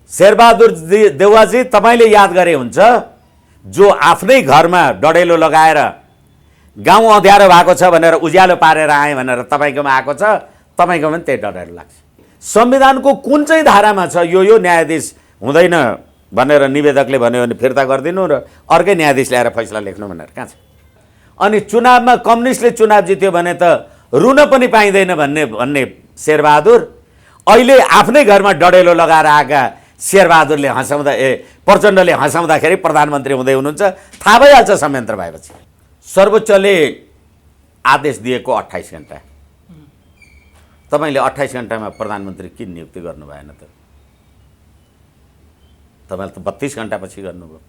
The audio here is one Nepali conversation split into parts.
शेरबहादुर देउवाजी तपाईले याद गरे हुन्छ, जो आफ्नै घरमा डडेलो लगाएर गाउँ अँध्यारो भएको छ भनेर उज्यालो पारेर आए भनेर तपाईकोमा आएको छ, तपाईकोमा पनि त्यही डडेलो लाग्छ। संविधानको कुन चाहिँ धारामा छ यो न्यायाधीश हुँदैन भनेर निवेदकले भन्यो भने फिर्ता गरिदिनु र अर्कै न्यायाधीश ल्याएर फैसला लेख्नु भनेर कहाँ छ? अनि चुनावमा कम्युनिस्टले चुनाव जित्यो भने त रुन पनि पाइँदैन भन्ने शेरबहादुर अहिले आफ्नै घरमा डडेलो लगाएर आएका शेरबहादुरले हँसाउँदा प्रचण्डले हँसाउँदाखेरि प्रधानमन्त्री हुँदै हुनुहुन्छ। थाहा भइहाल्छ संयन्त्र भएपछि। सर्वोच्चले आदेश दिएको 28 घण्टा, तपाईले 28 घण्टामा प्रधानमन्त्री किन नियुक्ति गर्नु भएन त? तपाईले त 32 घण्टापछि गर्नुभयो।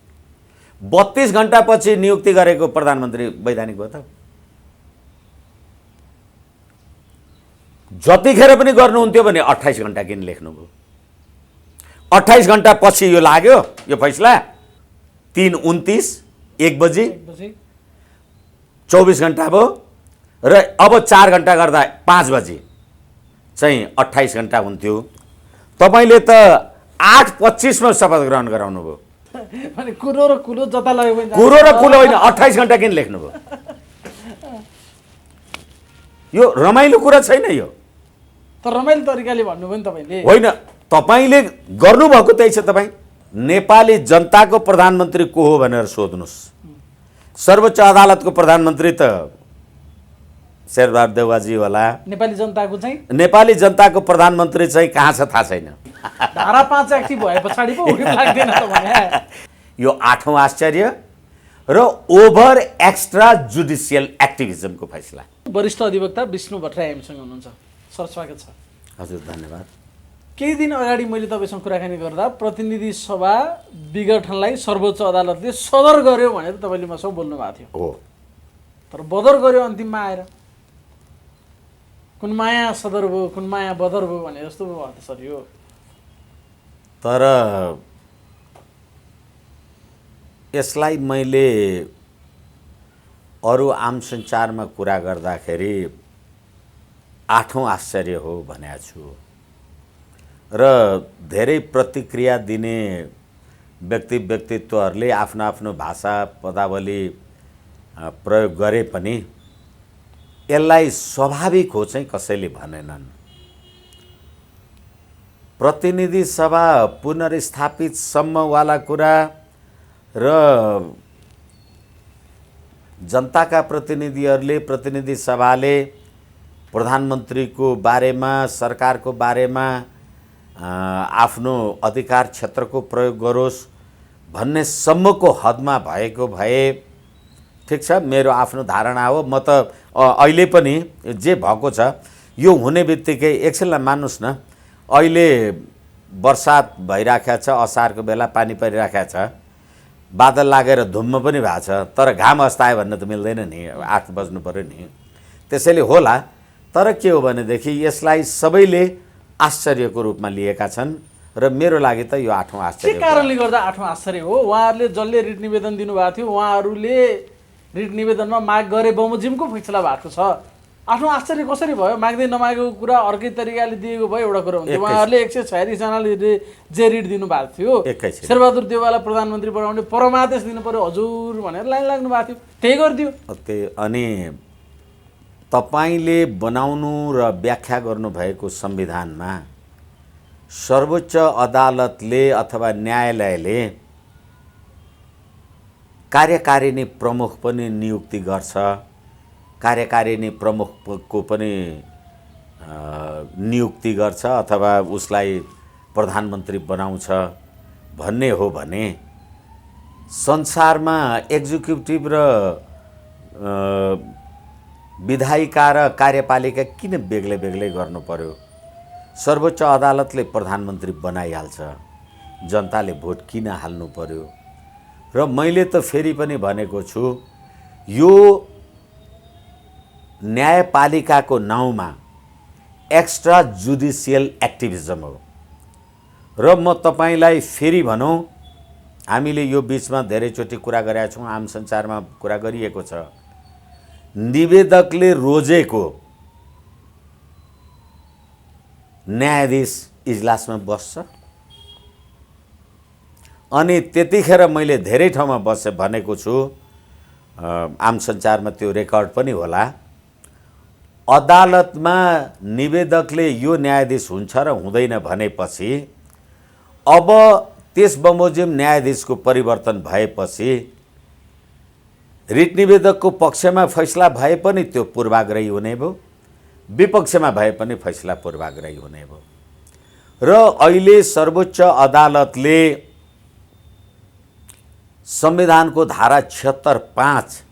32 घण्टापछि नियुक्ति गरेको प्रधानमन्त्री वैधानिक हो त? जतिखेर पनि गर्नुहुन्थ्यो भने 28 घण्टा किन लेख्नुभयो? 28 घण्टा पछि यो लाग्यो, यो फैसला 3:29 1 बजी 24 घण्टा भयो र अब 4 घण्टा गर्दा 5 बजी चाहिँ 28 घण्टा हुन्थ्यो। तपाईले त 8:25 मा शपथ ग्रहण गराउनु भयो। अनि कुरो र कुलो जता लग्यो भने कुरो र कुलो होइन, 28 घण्टा किन लेख्नुभयो? यो रमाइलो कुरा छैन यो। तर रमाइलो तरिकाले भन्नुभयो नि तपाईले। होइन, तपाईले गर्नुभएको त्यही छ। तपाईँ नेपाली जनताको प्रधानमन्त्री को हो भनेर सोध्नुहोस्। सर्वोच्च अदालतको प्रधानमन्त्री त शेरबहादुर देउवाजी होला। नेपाली जनताको प्रधानमन्त्री चाहिँ कहाँ छ थाहा छैन। धारा 5 एक्टिभ भए पछाडि पो हुन लाग्दैन त भने। यो 8औं आश्चर्य र ओभर एक्स्ट्रा जुडिसियल एक्टिभिजमको फैसला। वरिष्ठ अधिवक्ता विष्णु भट्टराई हामीसँग हुनुहुन्छ। सर स्वागत छ। हजुर धन्यवाद। केही दिन अगाडि मैले तपाईसँग कुराकानी गर्दा प्रतिनिधि सभा विघटनलाई सर्वोच्च अदालतले सदर गर्यो भनेर तपाईले मसँग बोल्नु भएको थियो। हो, तर बदर गर्यो अन्तिममा आएर। कुन माया सदर भयो, कुन माया बदर भयो भने जस्तो भयो त सर यो। तर यसलाई मैले अरू आम सञ्चारमा कुरा गर्दाखेरि 8औं आश्चर्य हो भनेको छु र धेरै प्रतिक्रिया दिने व्यक्तित्वहरूले आफ्नो आफ्नो भाषा पदावली प्रयोग गरे पनि यसलाई स्वाभाविक हो चाहिँ कसैले भनेनन्। प्रतिनिधि सभा पुनर्स्थापित सम्मवाला कुरा र जनताका प्रतिनिधिहरूले प्रतिनिधि सभाले प्रधानमन्त्रीको बारेमा सरकारको बारेमा आफ्नो अधिकार क्षेत्रको प्रयोग गरोस् भन्ने सम्मको हदमा भएको भए ठिक छ, मेरो आफ्नो धारणा हो। म त अहिले पनि जे भएको छ यो हुने बित्तिकै एकछिनलाई मान्नुस् न, अहिले बर्सात भइराखेको छ, असारको बेला पानी परिराखेको छ, बादल लागेर धुम्म पनि भएको छ, तर घाम अस्तायो भन्न त मिल्दैन नि, 8 बज्नु पर्यो नि। त्यसैले होला। तर के हो भनेदेखि यसलाई सबैले आश्चर्यको रूपमा लिएका छन् र मेरो लागि त यो 8औं आश्चर्य। के कारणले गर्दा 8औं आश्चर्य हो? उहाँहरूले जसले रिट निवेदन दिनुभएको थियो उहाँहरूले रिट निवेदनमा माग गरे बमोजिमको फैसला भएको छ। 8औं आश्चर्य कसरी भयो? माग्दै नमागेको कुरा अर्कै तरिकाले दिएको भयो एउटा कुरा हुन्थ्यो। उहाँहरूले 146 जनाले जे रिट दिनुभएको थियो, शेरबहादुर देउवालाई प्रधानमन्त्री बनाउने परमादेश दिनु पर्यो हजुर भनेर लाइन लाग्नु भएको थियो, त्यही गरिदियो। अनि तपाईले बनाउनु र व्याख्या गर्नुभएको संविधानमा सर्वोच्च अदालतले अथवा न्यायालयले कार्यकारिणी प्रमुख पनि नियुक्ति गर्छ, कार्यकारिणी प्रमुखको पनि नियुक्ति गर्छ अथवा उसलाई प्रधानमन्त्री बनाउँछ भन्ने हो भने संसारमा एक्जिक्युटिभ र विधायिका र कार्यपालिका किन बेग्लै बेग्लै गर्नु पर्यो? सर्वोच्च अदालतले प्रधानमन्त्री बनाइहाल्छ, जनताले भोट किन हाल्नु पर्यो? र मैले त फेरि पनि भनेको छु, यो न्यायपालिकाको नाउँमा एक्स्ट्रा जुडिसियल एक्टिभिजम हो। र म तपाईलाई फेरि भनौँ, हामीले यो बीचमा धेरैचोटि कुरा गरेका छौँ, आम सञ्चारमा कुरा गरिएको छ, निवेदकले रोजेको न्यायाधीश इजलासमा बस्छ? अनि त्यतिखेर मैले धेरै ठाउँमा भनेको छु, आम सञ्चारमा त्यो रेकर्ड पनि होला, अदालतमा निवेदकले यो न्यायाधीश हुन्छ र हुँदैन भनेपछि अब त्यस बमोजिम न्यायाधीशको परिवर्तन भएपछि रिट निवेदकको पक्षमा फैसला भए पनि त्यो पूर्वाग्रही हुने भयो, विपक्षमा भए पनि फैसला पूर्वाग्रही हुने भयो। र अहिले सर्वोच्च अदालतले संविधानको धारा 76(5)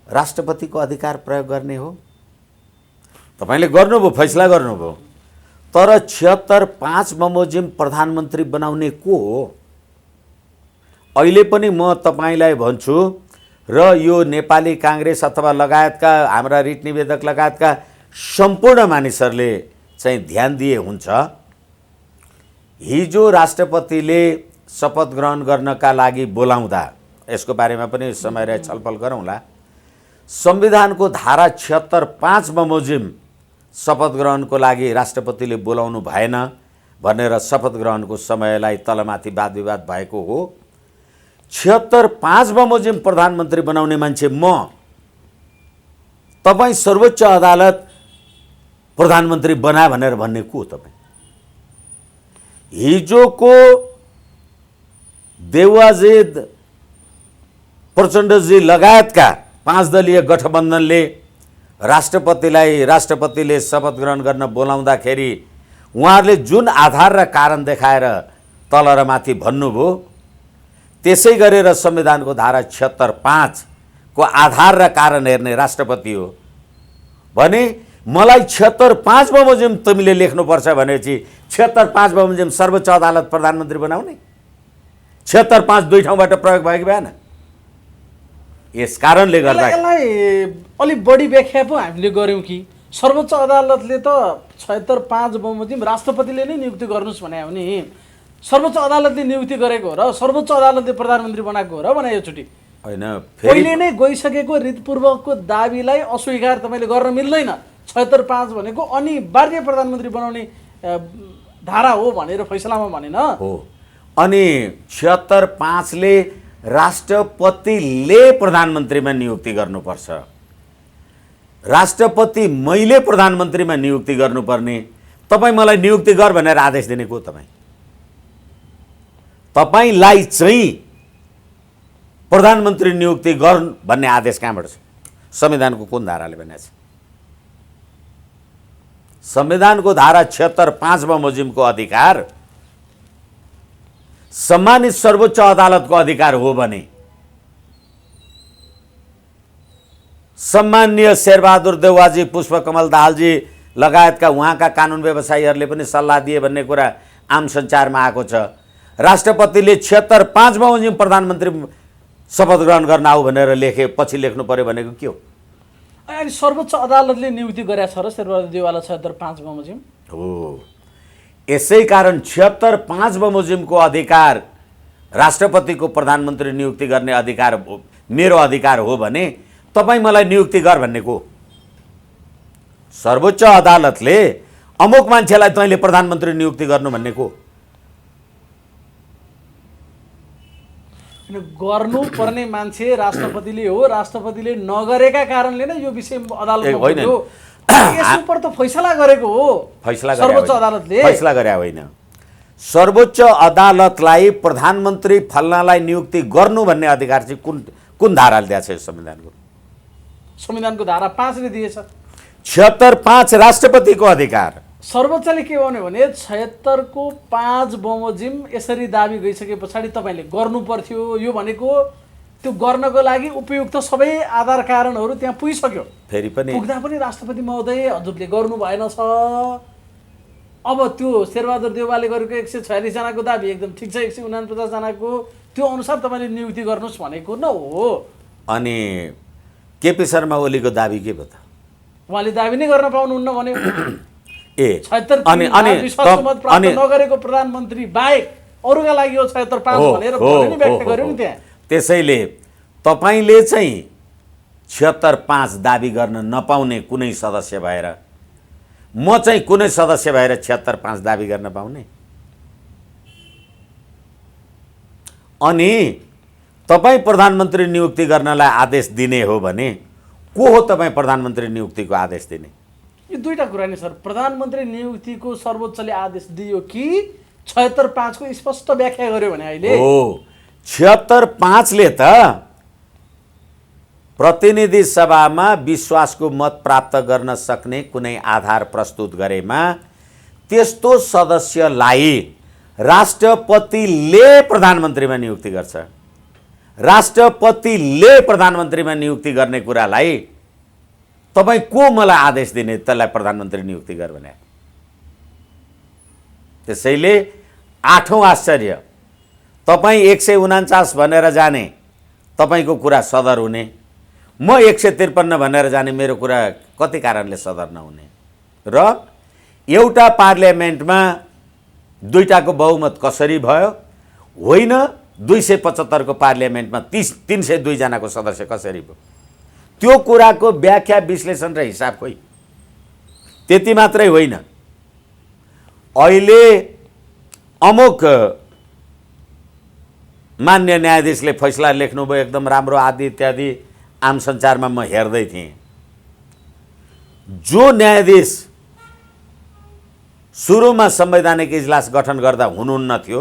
राष्ट्रपतिको अधिकार प्रयोग गर्ने हो। तपाईले गर्नुभयो, फैसला गर्नुभयो, तर 76(5) बमोजिम प्रधानमन्त्री बनाउने को हो? अहिले पनि म तपाईलाई भन्छु र यो नेपाली काङ्ग्रेस अथवा लगायतका हाम्रा रिट निवेदक लगायतका सम्पूर्ण मानिसहरूले चाहिँ ध्यान दिए हुन्छ, हिजो राष्ट्रपतिले शपथ ग्रहण गर्नका लागि बोलाउँदा, यसको बारेमा पनि समय रहे छलफल गरौँला, संविधानको धारा 76(5) बमोजिम शपथ ग्रहणको लागि राष्ट्रपतिले बोलाउनु भएन भनेर शपथ ग्रहणको समयलाई तलमाथि वाद विवाद भएको हो। 76(5) बमोजिम प्रधानमन्त्री बनाउने मान्छे म, तपाईँ सर्वोच्च अदालत प्रधानमन्त्री बना भनेर भन्ने को तपाईँ? हिजोको देवाजिद प्रचण्डजी लगायतका 5 दलीय गठबन्धनले राष्ट्रपतिले शपथ ग्रहण गर्न बोलाउँदाखेरि उहाँहरूले जुन आधार र कारण देखाएर तल र माथि भन्नुभयो, त्यसै गरेर संविधानको धारा 76(5) को आधार र कारण हेर्ने राष्ट्रपति हो भने मलाई 76(5) बमोजिम तिमीले लेख्नुपर्छ भनेपछि 76(5) बमोजिम सर्वोच्च अदालत प्रधानमन्त्री बनाउने? 76(5) दुई ठाउँबाट प्रयोग भएको भएन। यस कारणले गर्दा यसलाई अलिक बढी व्याख्या पो हामीले गर्यौँ कि सर्वोच्च अदालतले त 76(5) बमोजिम राष्ट्रपतिले नै नियुक्ति गर्नुहोस् भने हो नि। सर्वोच्च अदालतले नियुक्ति गरेको हो र सर्वोच्च अदालतले प्रधानमन्त्री बनाएको हो र भने योचोटि होइन, पहिले नै गइसकेको रीतपूर्वकको दाबीलाई अस्वीकार तपाईँले गर्न मिल्दैन। 76(5) भनेको अनिवार्य प्रधानमन्त्री बनाउने धारा हो भनेर फैसलामा भनेन हो। अनि 76(5) ले राष्ट्रपतिले प्रधानमन्त्रीमा नियुक्ति गर्नुपर्छ। राष्ट्रपति मैले प्रधानमन्त्रीमा नियुक्ति गर्नुपर्ने, तपाईँ मलाई नियुक्ति गर भनेर आदेश दिने को तपाईँ? तपाईँलाई चाहिँ प्रधानमन्त्री नियुक्ति गर भन्ने आदेश कहाँबाट छ? संविधानको कुन धाराले भनेको छ? संविधानको धारा 76(5) बमोजिमको अधिकार सम्मानित सर्वोच्च अदालतको अधिकार हो भने सम्माननीय शेरबहादुर देउवाजी, पुष्पकमल दाहालजी लगायतका उहाँका कानुन व्यवसायीहरूले पनि सल्लाह दिए भन्ने कुरा आम सञ्चारमा आएको छ। राष्ट्रपतिले 76(5) बमोजिम प्रधानमन्त्री शपथ ग्रहण गर्न आऊ भनेर लेखे, पछि लेख्नु पर्यो भनेको के हो? अहिले सर्वोच्च अदालतले नियुक्ति गरेको छ र शेरबहादुर देउवालाई 76(5) बमोजिम हो। यसै कारण 76(5) बमोजिमको अधिकार राष्ट्रपतिको प्रधानमन्त्री नियुक्ति गर्ने अधिकार मेरो अधिकार हो भने तपाईँ मलाई नियुक्ति गर भन्ने को? सर्वोच्च अदालतले अमुक मान्छेलाई तैँले प्रधानमन्त्री नियुक्ति गर्नु भन्ने को? गर्नुपर्ने मान्छे राष्ट्रपतिले हो। राष्ट्रपतिले नगरेका कारणले नै यो विषय अदालतमा पुग्यो। यसको पर त फैसला गरेको हो सर्वोच्च अदालतले, फैसला गरे होइन। सर्वोच्च अदालतलाई प्रधानमन्त्री फल्नालाई नियुक्ति गर्नु भन्ने अधिकार चाहिँ कुन धाराले दिएको छ? संविधानको संविधानको धारा 5 ले दिएछ। 76(5) राष्ट्रपतिको अधिकार। सर्वोच्चले के भन्यो भने 76(5) बमोजिम यसरी दाबी गइसके पछाडि तपाईँले गर्नु पर्थ्यो। यो भनेको त्यो गर्नको लागि उपयुक्त सबै आधार कारणहरू त्यहाँ पुगिसक्यो। फेरि पनि पुग्दा पनि राष्ट्रपति महोदय हजुरले गर्नु भएन छ। अब त्यो शेरबहादुर देउवाले गरेको 146 जनाको दाबी एकदम ठिक छ, 149 जनाको त्यो अनुसार तपाईँले नियुक्ति गर्नुहोस् भनेको न हो। अनि केपी शर्मा ओलीको दाबी के भयो त? उहाँले दाबी नै गर्न पाउनुहुन्न भन्यो। ए 76 विश्वासको मत प्राप्त नगरेको प्रधानमन्त्री बाहेक अरूका लागि यो 76(5) भनेर व्याख्या गर्यो नि त्यहाँ। त्यसैले तपाईँले चाहिँ 76(5) दाबी गर्न नपाउने कुनै सदस्य भएर म चाहिँ कुनै सदस्य भएर 76(5) दाबी गर्न पाउने? अनि तपाईँ प्रधानमन्त्री नियुक्ति गर्नलाई आदेश दिने हो भने को हो तपाईँ प्रधानमन्त्री नियुक्तिको आदेश दिने? यो दुईटा कुरा नि सर, प्रधानमन्त्री नियुक्तिको सर्वोच्चले आदेश दियो कि 76(5) को स्पष्ट व्याख्या गर्यो भने अहिले हो 76(5) ले त प्रतिनिधि सभामा विश्वासको मत प्राप्त गर्न सक्ने कुनै आधार प्रस्तुत गरेमा त्यस्तो सदस्यलाई राष्ट्रपतिले प्रधानमन्त्रीमा नियुक्ति गर्छ। राष्ट्रपतिले प्रधानमन्त्रीमा नियुक्ति गर्ने कुरालाई तपाईँ को मलाई आदेश दिने त्यसलाई प्रधानमन्त्री नियुक्ति गर भने? त्यसैले आठौँ आश्चर्य, तपाईँ 149 भनेर जाने तपाईँको कुरा सदर हुने, म 153 भनेर जाने मेरो कुरा कति कारणले सदर नहुने, र एउटा पार्लियामेन्टमा दुईटाको बहुमत कसरी भयो? होइन 275 को पार्लियामेन्टमा 302 जनाको सदस्य कसरी भयो? त्यो कुराको व्याख्या विश्लेषण र हिसाब खोइ। त्यति मात्रै होइन, अहिले अमुक मान्य न्यायाधीशले फैसला लेख्नुभयो एकदम राम्रो आदि इत्यादि आम सञ्चारमा म हेर्दै थिएँ। जो न्यायाधीश सुरुमा संवैधानिक इजलास गठन गर्दा हुनुहुन्न थियो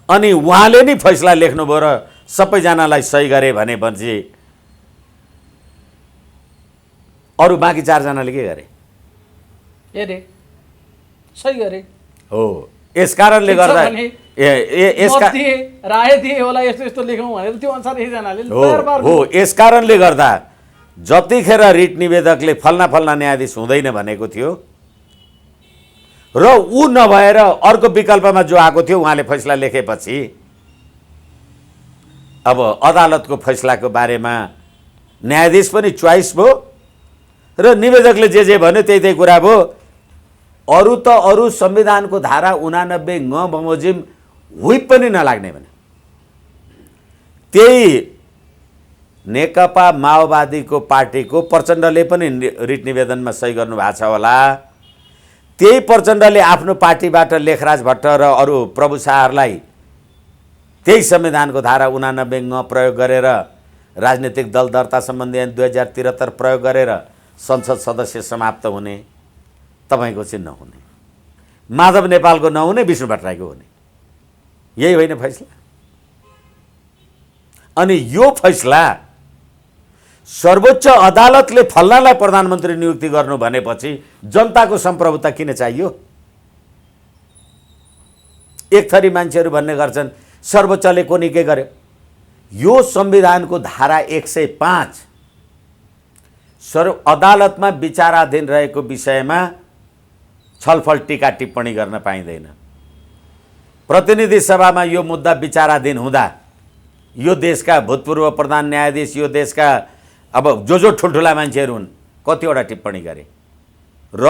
अनि उहाँले नै फैसला लेख्नुभयो र सबैजनालाई सही गरे भनेपछि अरू बाँकी 4 जनाले के गरे? हेरे सही गरे हो। यस कारणले गर्दा राय दिए होला यस्तो यस्तो लेखौँ भनेर त्यो अनुसार एकजनाले हो। यस कारणले गर्दा जतिखेर रिट निवेदकले फल्ना फल्ना न्यायाधीश हुँदैन भनेको थियो र ऊ नभएर अर्को विकल्पमा जो आएको थियो उहाँले फैसला लेखेपछि अब अदालतको फैसलाको बारेमा न्यायाधीश पनि च्वाइस भयो र निवेदकले जे भन्यो त्यही कुरा भयो। अरू त अरू संविधानको धारा 89 ङ बमोजिम हुइप पनि नलाग्ने भने त्यही नेकपा माओवादीको पार्टीको प्रचण्डले पनि रिट निवेदनमा सही गर्नु भएको छ होला। त्यही प्रचण्डले आफ्नो पार्टीबाट लेखराज भट्ट र अरू प्रभु शाहहरूलाई त्यही संविधानको धारा 89 ङ प्रयोग गरेर राजनीतिक दल दर्ता सम्बन्धी ऐन 2073 प्रयोग गरेर संसद सदस्य समाप्त हुने, तपाईको चाहिँ नहुने, माधव नेपालको नहुने, विष्णु भट्टराईको हुने। यही होइन फैसला? अनि यो फैसला सर्वोच्च अदालतले फल्नालाई प्रधानमन्त्री नियुक्ति गर्नु भनेपछि जनताको सम्प्रभुता किन चाहियो? एक थरी मान्छेहरू भन्ने गर्छन् सर्वोच्चले कुनै के गर्यो? यो संविधानको धारा 105 अदालतमा विचाराधीन रहेको विषयमा छलफल टीका टिप्पणी गर्न पाइँदैन। प्रतिनिधि सभामा यो मुद्दा विचाराधीन हुँदा यो देशका भूतपूर्व प्रधान न्यायाधीश, यो देशका अब जो ठुल्ठुला मान्छेहरू हुन् कतिवटा टिप्पणी गरे र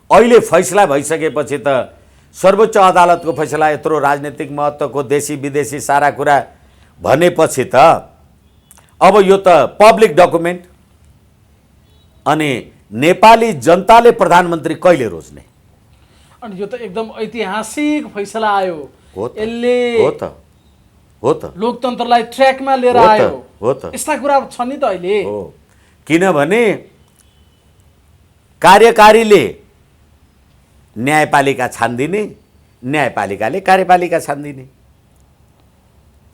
अहिले फैसला भइसकेपछि त सर्वोच्च अदालतको फैसला यत्रो राजनीतिक महत्त्वको देशी विदेशी सारा कुरा भनेपछि त अब यो त पब्लिक डकुमेन्ट। अनि नेपाली जनताले प्रधानमन्त्री कहिले रोज्ने? अनि यो त एकदम ऐतिहासिक फैसला आयो। हो त, यसले हो त लोकतन्त्रलाई ट्र्याकमा लिएर आयो। हो त यस्ता कुरा छ नि त अहिले। हो, किनभने कार्यकारीले न्यायपालिका छान्दिने, न्यायपालिकाले कार्यपालिका छान्दिने।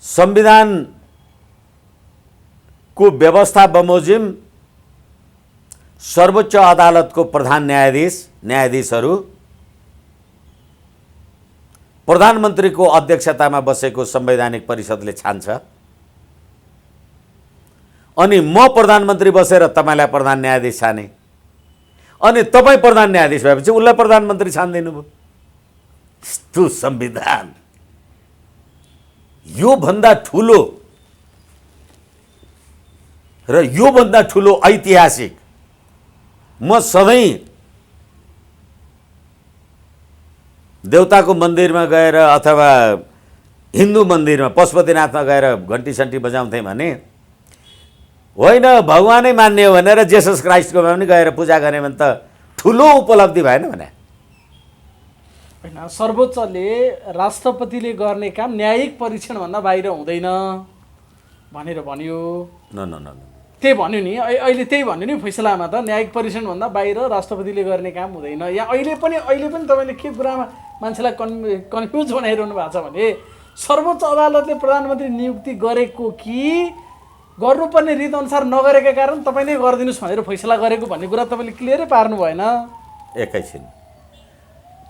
संविधानको व्यवस्था बमोजिम सर्वोच्च अदालतको प्रधान न्यायाधीशहरू प्रधानमन्त्रीको अध्यक्षतामा बसेको संवैधानिक परिषदले छान्छ। अनि म प्रधानमन्त्री बसेर तपाईलाई प्रधान न्यायाधीश छाने, अनि तपाईँ प्रधान न्यायाधीश भएपछि उसलाई प्रधानमन्त्री छान्दिनु भयो। यस्तो संविधान, यो भन्दा ठुलो र यो भन्दा ठुलो ऐतिहासिक म सधैँ देवताको मन्दिरमा गएर अथवा हिन्दू मन्दिरमा पशुपतिनाथमा गएर घन्टी सन्टी बजाउँथे भने होइन भगवानै मान्ने हो भनेर जेसस क्राइस्टकोमा पनि गएर पूजा गरे भने त ठुलो उपलब्धि भएन भने? होइन सर्वोच्चले राष्ट्रपतिले गर्ने काम न्यायिक परीक्षणभन्दा बाहिर हुँदैन भनेर भन्यो। न न न न। त्यही भन्यो नि, अहिले त्यही भन्यो नि फैसलामा त, न्यायिक परीक्षणभन्दा बाहिर राष्ट्रपतिले गर्ने काम हुँदैन। यहाँ अहिले पनि तपाईँले के कुरामा मान्छेलाई कन्फ्युज बनाइरहनु भएको छ भने सर्वोच्च अदालतले प्रधानमन्त्री नियुक्ति गरेको कि गर्नुपर्ने रीतिअनुसार नगरेका कारण तपाईँ नै गरिदिनुहोस् भनेर फैसला गरेको भन्ने कुरा तपाईँले क्लियरै पार्नु भएन। एकैछिन,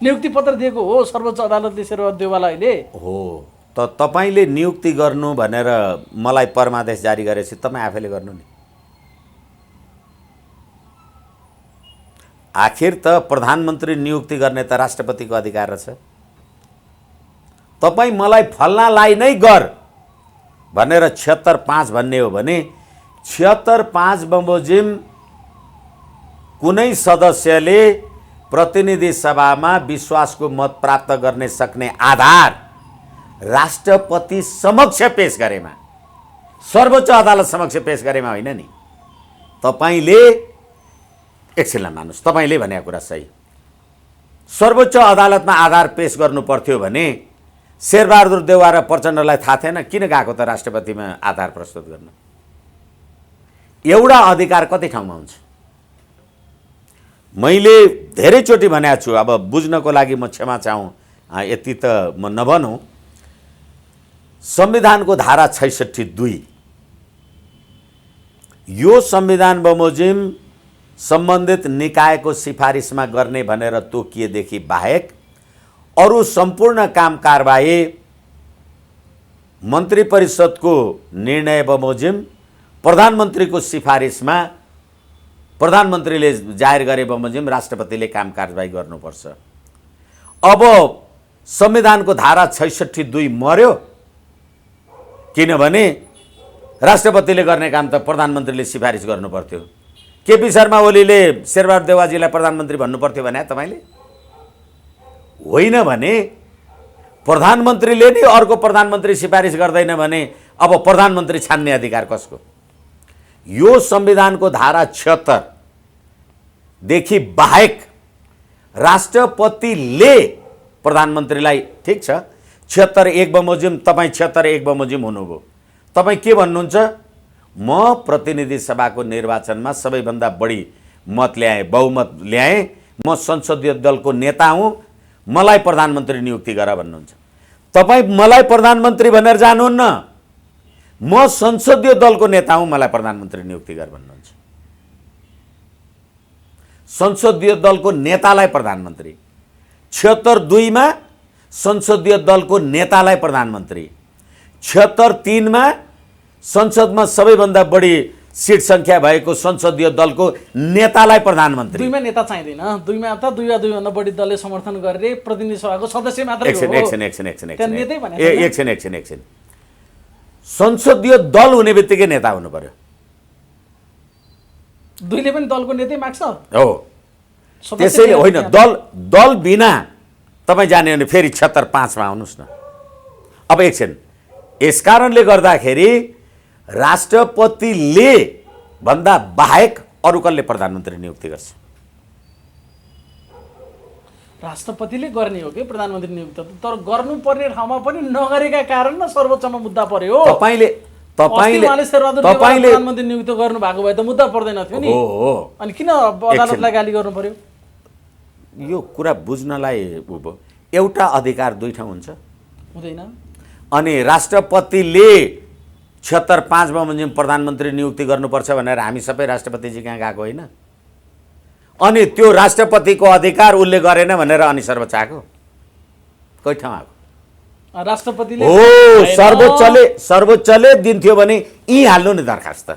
नियुक्ति पत्र दिएको हो सर्वोच्च अदालतले शेरबहादुर देउवालाई अहिले। हो त तपाईँले नियुक्ति गर्नु भनेर मलाई परमादेश जारी गरेपछि तपाईँ आफैले गर्नु नि। आखिर त प्रधानमन्त्री नियुक्ति गर्ने त राष्ट्रपतिको अधिकार रहेछ। तपाईँ मलाई फल्नालाई नै गर भनेर 76-5 भन्ने हो भने 76-5 बमोजिम कुनै सदस्यले प्रतिनिधि सभामा विश्वासको मत प्राप्त गर्ने सक्ने आधार राष्ट्रपति समक्ष पेश गरेमा, सर्वोच्च अदालत समक्ष पेश गरेमा होइन नि। तपाईले एकछिनलाई मान्नुहोस्, तपाईले भनेको कुरा सही। सर्वोच्च अदालतमा आधार पेश गर्नु पर्थ्यो भने शेरबहादुर देउवा र प्रचण्डलाई थाहा थिएन किन गएको त राष्ट्रपतिमा आधार प्रस्तुत गर्न। एउटा अधिकार कति ठाउँमा हुन्छ? मैले धेरैचोटि भनेको छु, अब बुझ्नको लागि म क्षमा चाहूँ, यति त म नभनौँ। संविधानको धारा 66(2) यो संविधान बमोजिम सम्बन्धित निकायको सिफारिसमा गर्ने भनेर तोकिएदेखि बाहेक अरू सम्पूर्ण काम कारबाही मन्त्री परिषदको निर्णय बमोजिम प्रधानमन्त्रीको सिफारिसमा प्रधानमन्त्रीले जाहेर गरे बमोजिम राष्ट्रपतिले काम कारबाही गर्नुपर्छ। अब संविधानको धारा 66(2) मर्यो, किनभने राष्ट्रपतिले गर्ने काम त प्रधानमन्त्रीले सिफारिस गर्नु पर्थ्यो। केपी शर्मा ओलीले शेरबहादुर देउवाजीलाई प्रधानमन्त्री भन्नु पर्थ्यो भने तपाईले होइन भने प्रधानमन्त्रीले नि अर्को प्रधानमन्त्री सिफारिस गर्दैन भने अब प्रधानमन्त्री छान्ने अधिकार कसको? यो संविधानको धारा 76 देखि बाहेक राष्ट्रपतिले प्रधानमन्त्रीलाई, ठिक छ 76(1) बमोजिम तपाईँ 76(1) बमोजिम हुनुभयो, तपाईँ के भन्नुहुन्छ? म प्रतिनिधि सभाको निर्वाचनमा सबैभन्दा बढी मत ल्याएँ, बहुमत ल्याएँ, म संसदीय दलको नेता हुँ, मलाई प्रधानमन्त्री नियुक्ति गर भन्नुहुन्छ। तपाईँ मलाई प्रधानमन्त्री भनेर जानुहुन्न, म संसदीय दलको नेता हुँ, मलाई प्रधानमन्त्री नियुक्ति गर भन्नुहुन्छ। संसदीय दलको नेतालाई प्रधानमन्त्री, 76(2) मा संसदीय दलको नेतालाई प्रधानमन्त्री, 76(3) मा संसदमा सबैभन्दा बढी सिट संख्या भएको संसदीय दलको नेतालाई प्रधानमन्त्री। 2 मा नेता चाहिँदैन, 2 मा त 2 वा 2 भन्दा बढी दलले समर्थन गरेर प्रतिनिधि सभाको सदस्य मात्रै हो। एकछिन संसदीय दल हुने बित्तिकै नेता हुनु पर्यो। 2 ले पनि दलको नेतै माग्छ हो, त्यसैले होइन दल बिना तपाईँ जाने भने फेरि 76(5) मा आउनुहोस् न। अब एकछिन, यसकारणले गर्दाखेरि राष्ट्रपतिले भन्दा बाहेक अरू कसले प्रधानमन्त्री नियुक्ति गर्छ? राष्ट्रपतिले गर्ने हो कि प्रधानमन्त्री नियुक्ति, तर गर्नुपर्ने ठाउँमा पनि नगरेका कारण न सर्वोच्चमा मुद्दा पर्यो। तपाईले प्रधानमन्त्री नियुक्त गर्नु भएको भए त मुद्दा पर्दैन थियो नि। अनि किन अदालतलाई गाली गर्नु पर्यो? यो कुरा बुझ्नलाई एउटा अधिकार 2 ठाउँ हुन्छ हुँदैन। अनि राष्ट्रपतिले 76(5) बमोजिम प्रधानमन्त्री नियुक्ति गर्नुपर्छ भनेर हामी सबै राष्ट्रपतिजी कहाँ गएको होइन? अनि त्यो राष्ट्रपतिको अधिकार उसले गरेन भनेर अनि सर्वोच्च आएको कोही ठाउँ आएको? राष्ट्रपतिले हो, सर्वोच्चले दिन्थ्यो भने यी हाल्नु नि दरखास्त।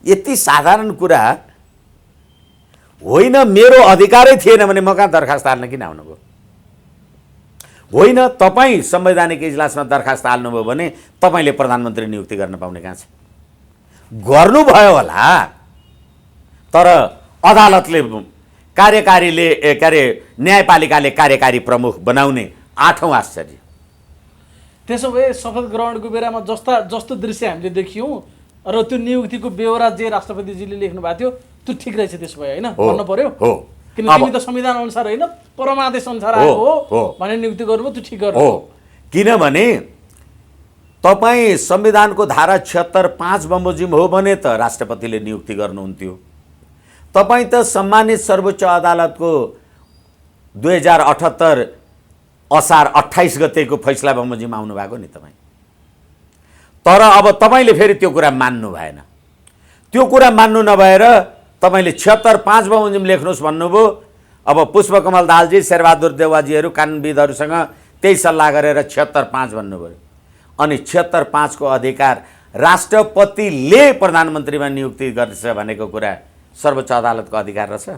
यति साधारण कुरा होइन। मेरो अधिकारै थिएन भने म कहाँ दरखास्त हाल्न किन आउनुभयो? होइन, तपाईँ संवैधानिक इजलासमा दरखास्त हाल्नुभयो भने तपाईँले प्रधानमन्त्री नियुक्ति गर्न पाउने कहाँ छ? गर्नुभयो होला, तर अदालतले कार्यकारीले के अरे न्यायपालिकाले कार्यकारी प्रमुख बनाउने 8औं आश्चर्य। त्यसो भए शपथ ग्रहणको बेलामा जस्तो दृश्य हामीले देखियौँ र त्यो नियुक्तिको बेहोरा जे राष्ट्रपतिजीले लेख्नु भएको थियो त्यो ठिक रहेछ त्यसो भए होइन? भन्नु पर्यो। हो, किन तिमी त संविधान अनुसार होइन परमादेश अनुसार हो, आएको हो। हो भने नियुक्ति गर्नुभयो त्यो ठिक गर्नु हो, किनभने तपाईँ संविधानको धारा 76(5) बमोजिम हो भने त राष्ट्रपतिले नियुक्ति गर्नुहुन्थ्यो। तपाईँ त सम्मानित सर्वोच्च अदालतको 2078 असार 28 गतेको फैसला बमोजिम आउनु भएको नि तपाईँ। तर अब तपाईँले फेरि त्यो कुरा मान्नु भएन। त्यो कुरा मान्नु नभएर तपाईँले 76(5) बमोजिम लेख्नुहोस् भन्नुभयो। अब पुष्पकमल दाहालजी, शेरबहादुर देउवाजीहरू कानुनविदहरूसँग त्यही सल्लाह गरेर 76(5) भन्नुभयो। अनि 76(5) को अधिकार राष्ट्रपतिले प्रधानमन्त्रीमा नियुक्ति गर्छ भनेको कुरा सर्वोच्च अदालतको अधिकार रहेछ।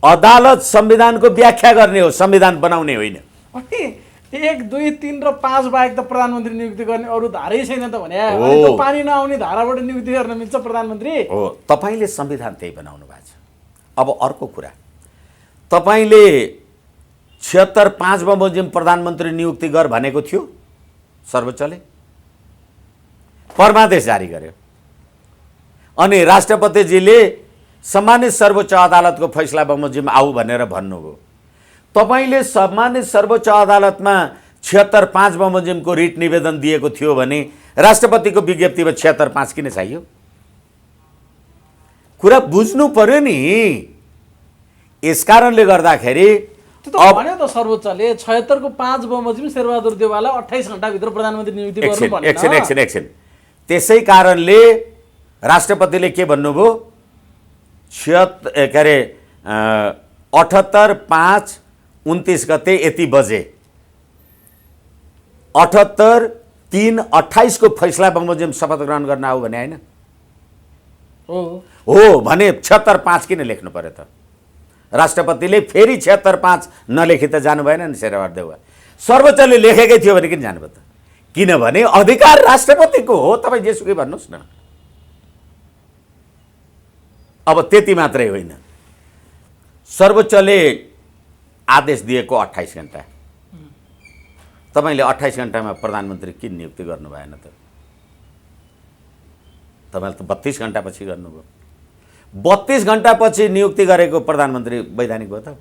अदालत संविधानको व्याख्या गर्ने हो, संविधान बनाउने होइन। अनि 1, 2, 3 र 5 बाहेक त प्रधानमन्त्री नियुक्ति गर्ने अरू धारै छैन त भने हो। अनि त पानी नआउने धाराबाट नियुक्ति गर्न मिल्छ प्रधानमन्त्री? हो, तपाईँले संविधान त्यही बनाउनु भएको छ। अब अर्को कुरा, तपाईँले 76(5) बमोजिम प्रधानमन्त्री नियुक्ति गर भनेको थियो सर्वोच्चले, परमादेश जारी गर्यो। अनि राष्ट्रपतिजीले सम्मानित सर्वोच्च अदालतको फैसला बमोजिम आऊ भनेर भन्नुभयो। तपाईँले सम्मानित सर्वोच्च अदालतमा 76(5) बमोजिमको रिट निवेदन दिएको थियो भने राष्ट्रपतिको विज्ञप्तिमा 76(5) किन चाहियो? कुरा बुझ्नु पर्यो नि। यसकारणले गर्दाखेरि त्यो त भन्यो त सर्वोच्चले 76 को 5 बमोजिम शेरबहादुर देउवालाई 28 घण्टाभित्र प्रधानमन्त्री नियुक्ति गर्नु भनेन। एकछिन त्यसै कारणले राष्ट्रपतिले के भन्नुभयो? 78/5/29 गते यति बजे 78/3/28 को फैसला बमोजिम शपथ ग्रहण गर्न आऊ भने होइन? हो भने 76(5) किन लेख्नु पर्यो त? राष्ट्रपतिले फेरि 76(5) नलेखी त जानु भएन नि शेरबहादुर देउवा। सर्वोच्चले लेखेकै थियो भने किन जानुभयो त? किनभने अधिकार राष्ट्रपतिको हो, तपाईँ जेसुकै भन्नुहोस् न। अब त्यति मात्रै होइन, सर्वोच्चले आदेश दिएको 28 घण्टा, तपाईँले 28 घण्टामा प्रधानमन्त्री किन नियुक्ति गर्नु भएन त? तपाईँले त 32 घण्टापछि गर्नुभयो। 32 घण्टापछि नियुक्ति गरेको प्रधानमन्त्री वैधानिक भयो त?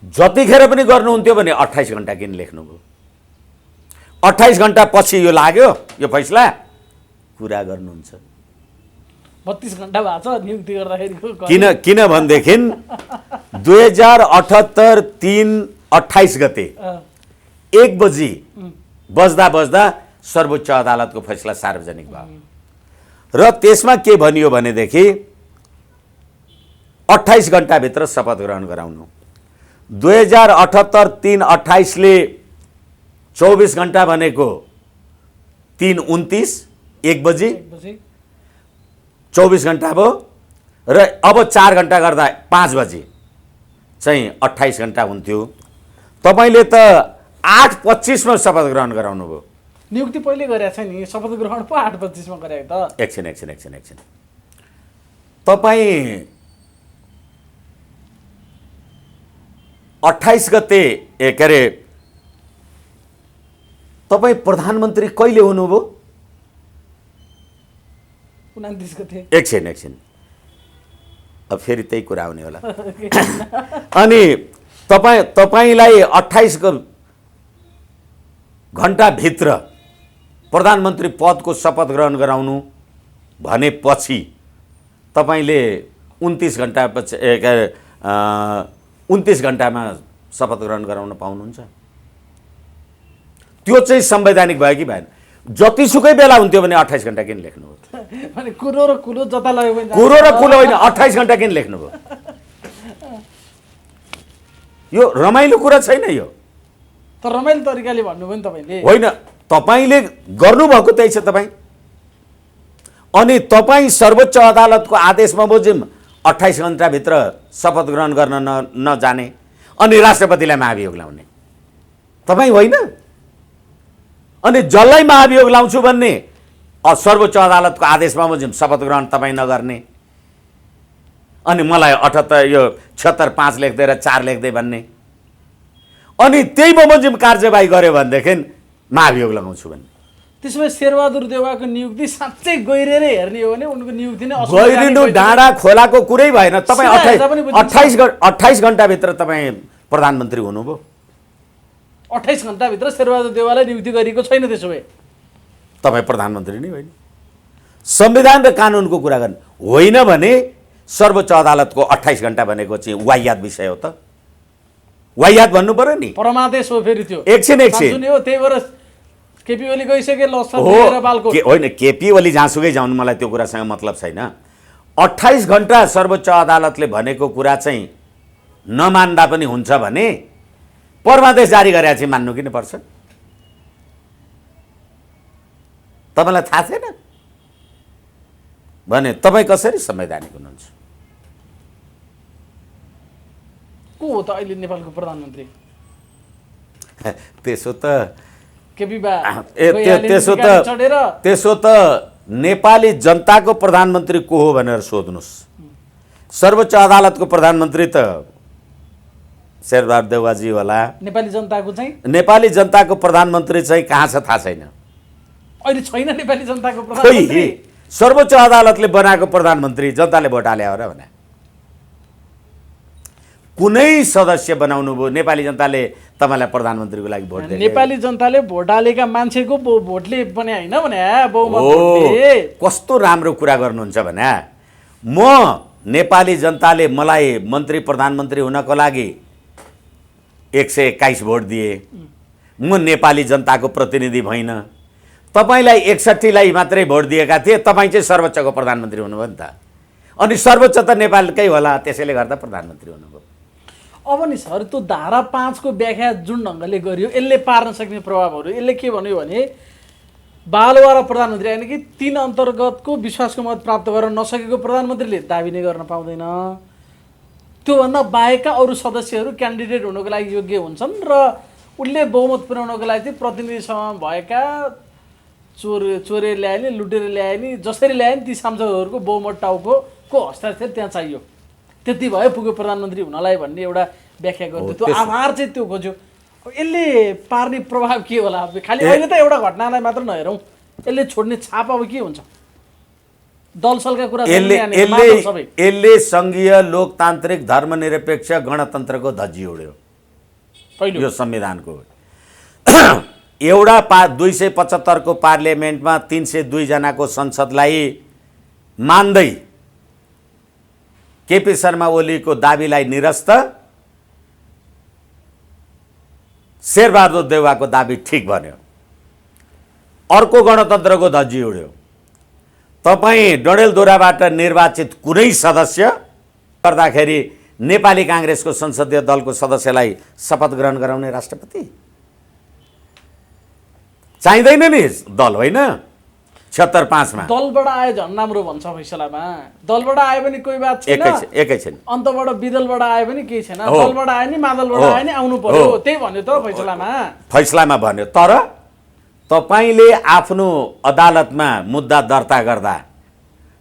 जतिखेर पनि गर्नुहुन्थ्यो भने 28 घण्टा किन लेख्नुभयो? 28 घण्टा पछि यो लाग्यो यो फैसला कुरा गर्नुहुन्छ। 32 घण्टा भएको छ नियुक्ति गर्दाखेरि। किनभनेदेखि 2078 3/28 गते 1 बजी बज्दा सर्वोच्च अदालतको फैसला सार्वजनिक भयो र त्यसमा के भनियो भनेदेखि 28 घण्टाभित्र शपथ ग्रहण गराउनु। 2078 3/28 ले 24 घण्टा भनेको 3/29 1 बजी 24 घण्टा भयो र अब 4 घण्टा गर्दा 5 बजी चाहिँ 28 घण्टा हुन्थ्यो। तपाईँले त 8:25 मा शपथ ग्रहण गराउनु भयो। नियुक्ति पहिले गरेको छ नि, शपथ ग्रहण पो 8:25 मा गरेको त। एकछिन तपाईँ 28 गते के अरे तपाईँ प्रधानमन्त्री कहिले हुनुभयो? 29 गते। एकछिन अब फेरि त्यही कुरा आउने होला। अनि तपाईँलाई 28 घण्टाभित्र प्रधानमन्त्री पदको शपथ ग्रहण गराउनु भनेपछि तपाईँले 29 घण्टापछि 29 घण्टामा शपथ ग्रहण गराउन पाउनुहुन्छ? त्यो चाहिँ संवैधानिक भयो कि भएन? जतिसुकै बेला हुन्थ्यो भने 28 घण्टा किन लेख्नुभयो? अनि कुरो र कुलो जता लग्यो भने कुरो र कुलो होइन, 28 घण्टा किन लेख्नुभयो? यो रमाइलो कुरा छैन यो। त रमाइलो तरिकाले भन्नुभयो नि तपाईँले। होइन, तपाईँले गर्नुभएको त्यही छ तपाईँ। अनि तपाईँ सर्वोच्च अदालतको आदेश बमोजिम 28 घण्टाभित्र शपथ ग्रहण गर्न नजाने अनि राष्ट्रपतिलाई महाभियोग लाउने तपाईँ होइन। अनि जसलाई महाभियोग लाउँछु भन्ने सर्वोच्च अदालतको आदेश बमोजिम शपथ ग्रहण तपाईँ नगर्ने अनि मलाई 76(5) लेख्दै र 4 लेख्दै भन्ने अनि त्यही बमोजिम कार्यवाही गर्यो भनेदेखि महाभियोग लगाउँछु भन्ने त्यसो भए शेरबहादुर देउवाको नियुक्ति साँच्चै गहिरेर हेर्ने हो भने उनको नियुक्ति नै गहिरिनु डाँडा खोलाको कुरै भएन। तपाईँ सिधा हेर्दा पनि बुझिन्छ। 28 घन्टाभित्र तपाईँ प्रधानमन्त्री हुनुभयो। 28 घन्टाभित्र शेरबहादुर देउवालाई नियुक्ति गरिएको छैन। त्यसो भए तपाईँ प्रधानमन्त्री नै होइन। संविधान र कानुनको कुरा गर्ने होइन भने सर्वोच्च अदालतको 28 घन्टा भनेको चाहिँ वाहियात विषय हो त। वाहियात भन्नु पर्यो नि। परमादेश हो फेरि त्यो। एकछिन हो त्यही भएर केपी ओली गइसके लसन हो लिएर बालको। होइन, केपी ओली जहाँसुकै जाउनु, मलाई त्यो कुरासँग मतलब छैन। 28 घन्टा सर्वोच्च अदालतले भनेको कुरा चाहिँ नमान्दा पनि हुन्छ भने परमादेश जारी गरेर चाहिँ मान्नु किन पर्छ? तपाईँलाई थाहा छैन भने तपाईँ कसरी संवैधानिक हुनुहुन्छ? को हो त अहिले नेपालको प्रधानमन्त्री? त्यसो त केपी बा त्यसो त नेपाली जनताको प्रधानमन्त्री को हो भनेर सोध्नुहोस्। सर्वोच्च अदालतको प्रधानमन्त्री त शेरबहादुर देउवाजी होला। नेपाली जनताको चाहिँ नेपाली जनताको प्रधानमन्त्री चाहिँ कहाँ छ थाहा छैन। अहिले छैन नेपाली जनताको प्रधानमन्त्री। सर्वोच्च अदालतले बनाएको प्रधानमन्त्री जनताले भोट हाले हो र भने कुनै सदस्य बनाउनु भयो नेपाली जनताले तपाईँलाई प्रधानमन्त्रीको लागि भोट दिए? नेपाली जनताले भोट हालेका मान्छेको भोटले बने होइन भने बहुमत भोटले। कस्तो राम्रो कुरा गर्नुहुन्छ भने म नेपाली जनताले मलाई मन्त्री प्रधानमन्त्री हुनको लागि 121 भोट दिए। म नेपाली जनताको प्रतिनिधि भइन। तपाईँलाई 61लाई मात्रै भोट दिएका थिए। तपाईँ चाहिँ सर्वोच्चको प्रधानमन्त्री हुनुभयो नि त। अनि सर्वोच्च त नेपालकै होला, त्यसैले गर्दा प्रधानमन्त्री हुनुभयो। अब नि सर त्यो धारा 5 को व्याख्या जुन ढङ्गले गरियो यसले पार्न सक्ने प्रभावहरू यसले के भन्यो भने बालुवा र प्रधानमन्त्री यानि कि 3 अन्तर्गतको विश्वासको मत प्राप्त गर्न नसकेको प्रधानमन्त्रीले दाबी नै गर्न पाउँदैन। त्योभन्दा बाहेकका अरू सदस्यहरू क्यान्डिडेट हुनको लागि योग्य हुन्छन् र उनले बहुमत पुर्याउनको लागि चाहिँ प्रतिनिधि सभामा भएका चोरे ल्याए नि लुटेर ल्याए नि जसरी ल्याए नि ती सांसदहरूको बहुमत टाउको हस्ताक्षर त्यहाँ चाहियो। त्यति भयो पुग्यो प्रधानमन्त्री हुनलाई भन्ने एउटा व्याख्या गर्दै त्यो आधार चाहिँ त्यो खोज्यो। यसले पार्ने प्रभाव के होला? खालि अहिले त एउटा घटनालाई मात्र नहेरौँ, यसले छोड्ने छाप अब के हुन्छ? दलसलका कुरा यसले सङ्घीय लोकतान्त्रिक धर्मनिरपेक्ष गणतन्त्रको धज्जी उड्यो यो संविधानको। एउटा 275 को पार्लियामेन्टमा 302 जनाको संसदलाई मान्दै केपी शर्मा ओलीको दाबीलाई निरस्त, शेरबहादुर देउवाको दाबी ठिक भन्यो। अर्को गणतन्त्रको धज्जी उड्यो। तपाईँ डडेलधुराबाट निर्वाचित कुनै सदस्य गर्दाखेरि नेपाली काङ्ग्रेसको संसदीय दलको सदस्यलाई शपथ ग्रहण गराउने राष्ट्रपति चाहिँदैन नि। दल होइन 76-5 मा दलबाट आयो झन् राम्रो भन्छ फैसलामा। दलबाट आयो भने कोही बात छैन, एकैछिन अन्तबाट विदलबाट आयो पनि केही छैन। दलबाट आयो नि मादलबाट आयो नि आउनु पर्यो, त्यही भन्यो त फैसलामा भन्यो। तर तपाईँले आफ्नो अदालतमा मुद्दा दर्ता गर्दा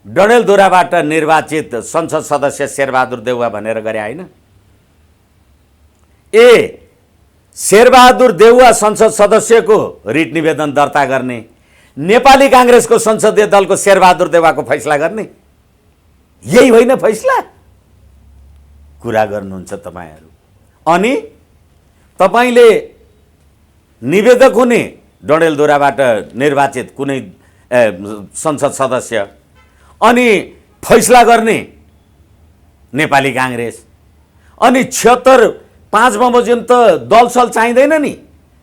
डडेलधुराबाट निर्वाचित संसद सदस्य शेरबहादुर देउवा भनेर गरे होइन? शेरबहादुर देउवा संसद सदस्यको रिट निवेदन दर्ता गर्ने, नेपाली काङ्ग्रेसको संसदीय दलको शेरबहादुर देउवाको फैसला गर्ने, यही होइन फैसला? कुरा गर्नुहुन्छ तपाईँहरू। अनि तपाईँले निवेदक हुने डडेलधुराबाट निर्वाचित कुनै संसद सदस्य, अनि फैसला गर्ने नेपाली काङ्ग्रेस, अनि 76-5 बमोजिम त दलसल चाहिँदैन नि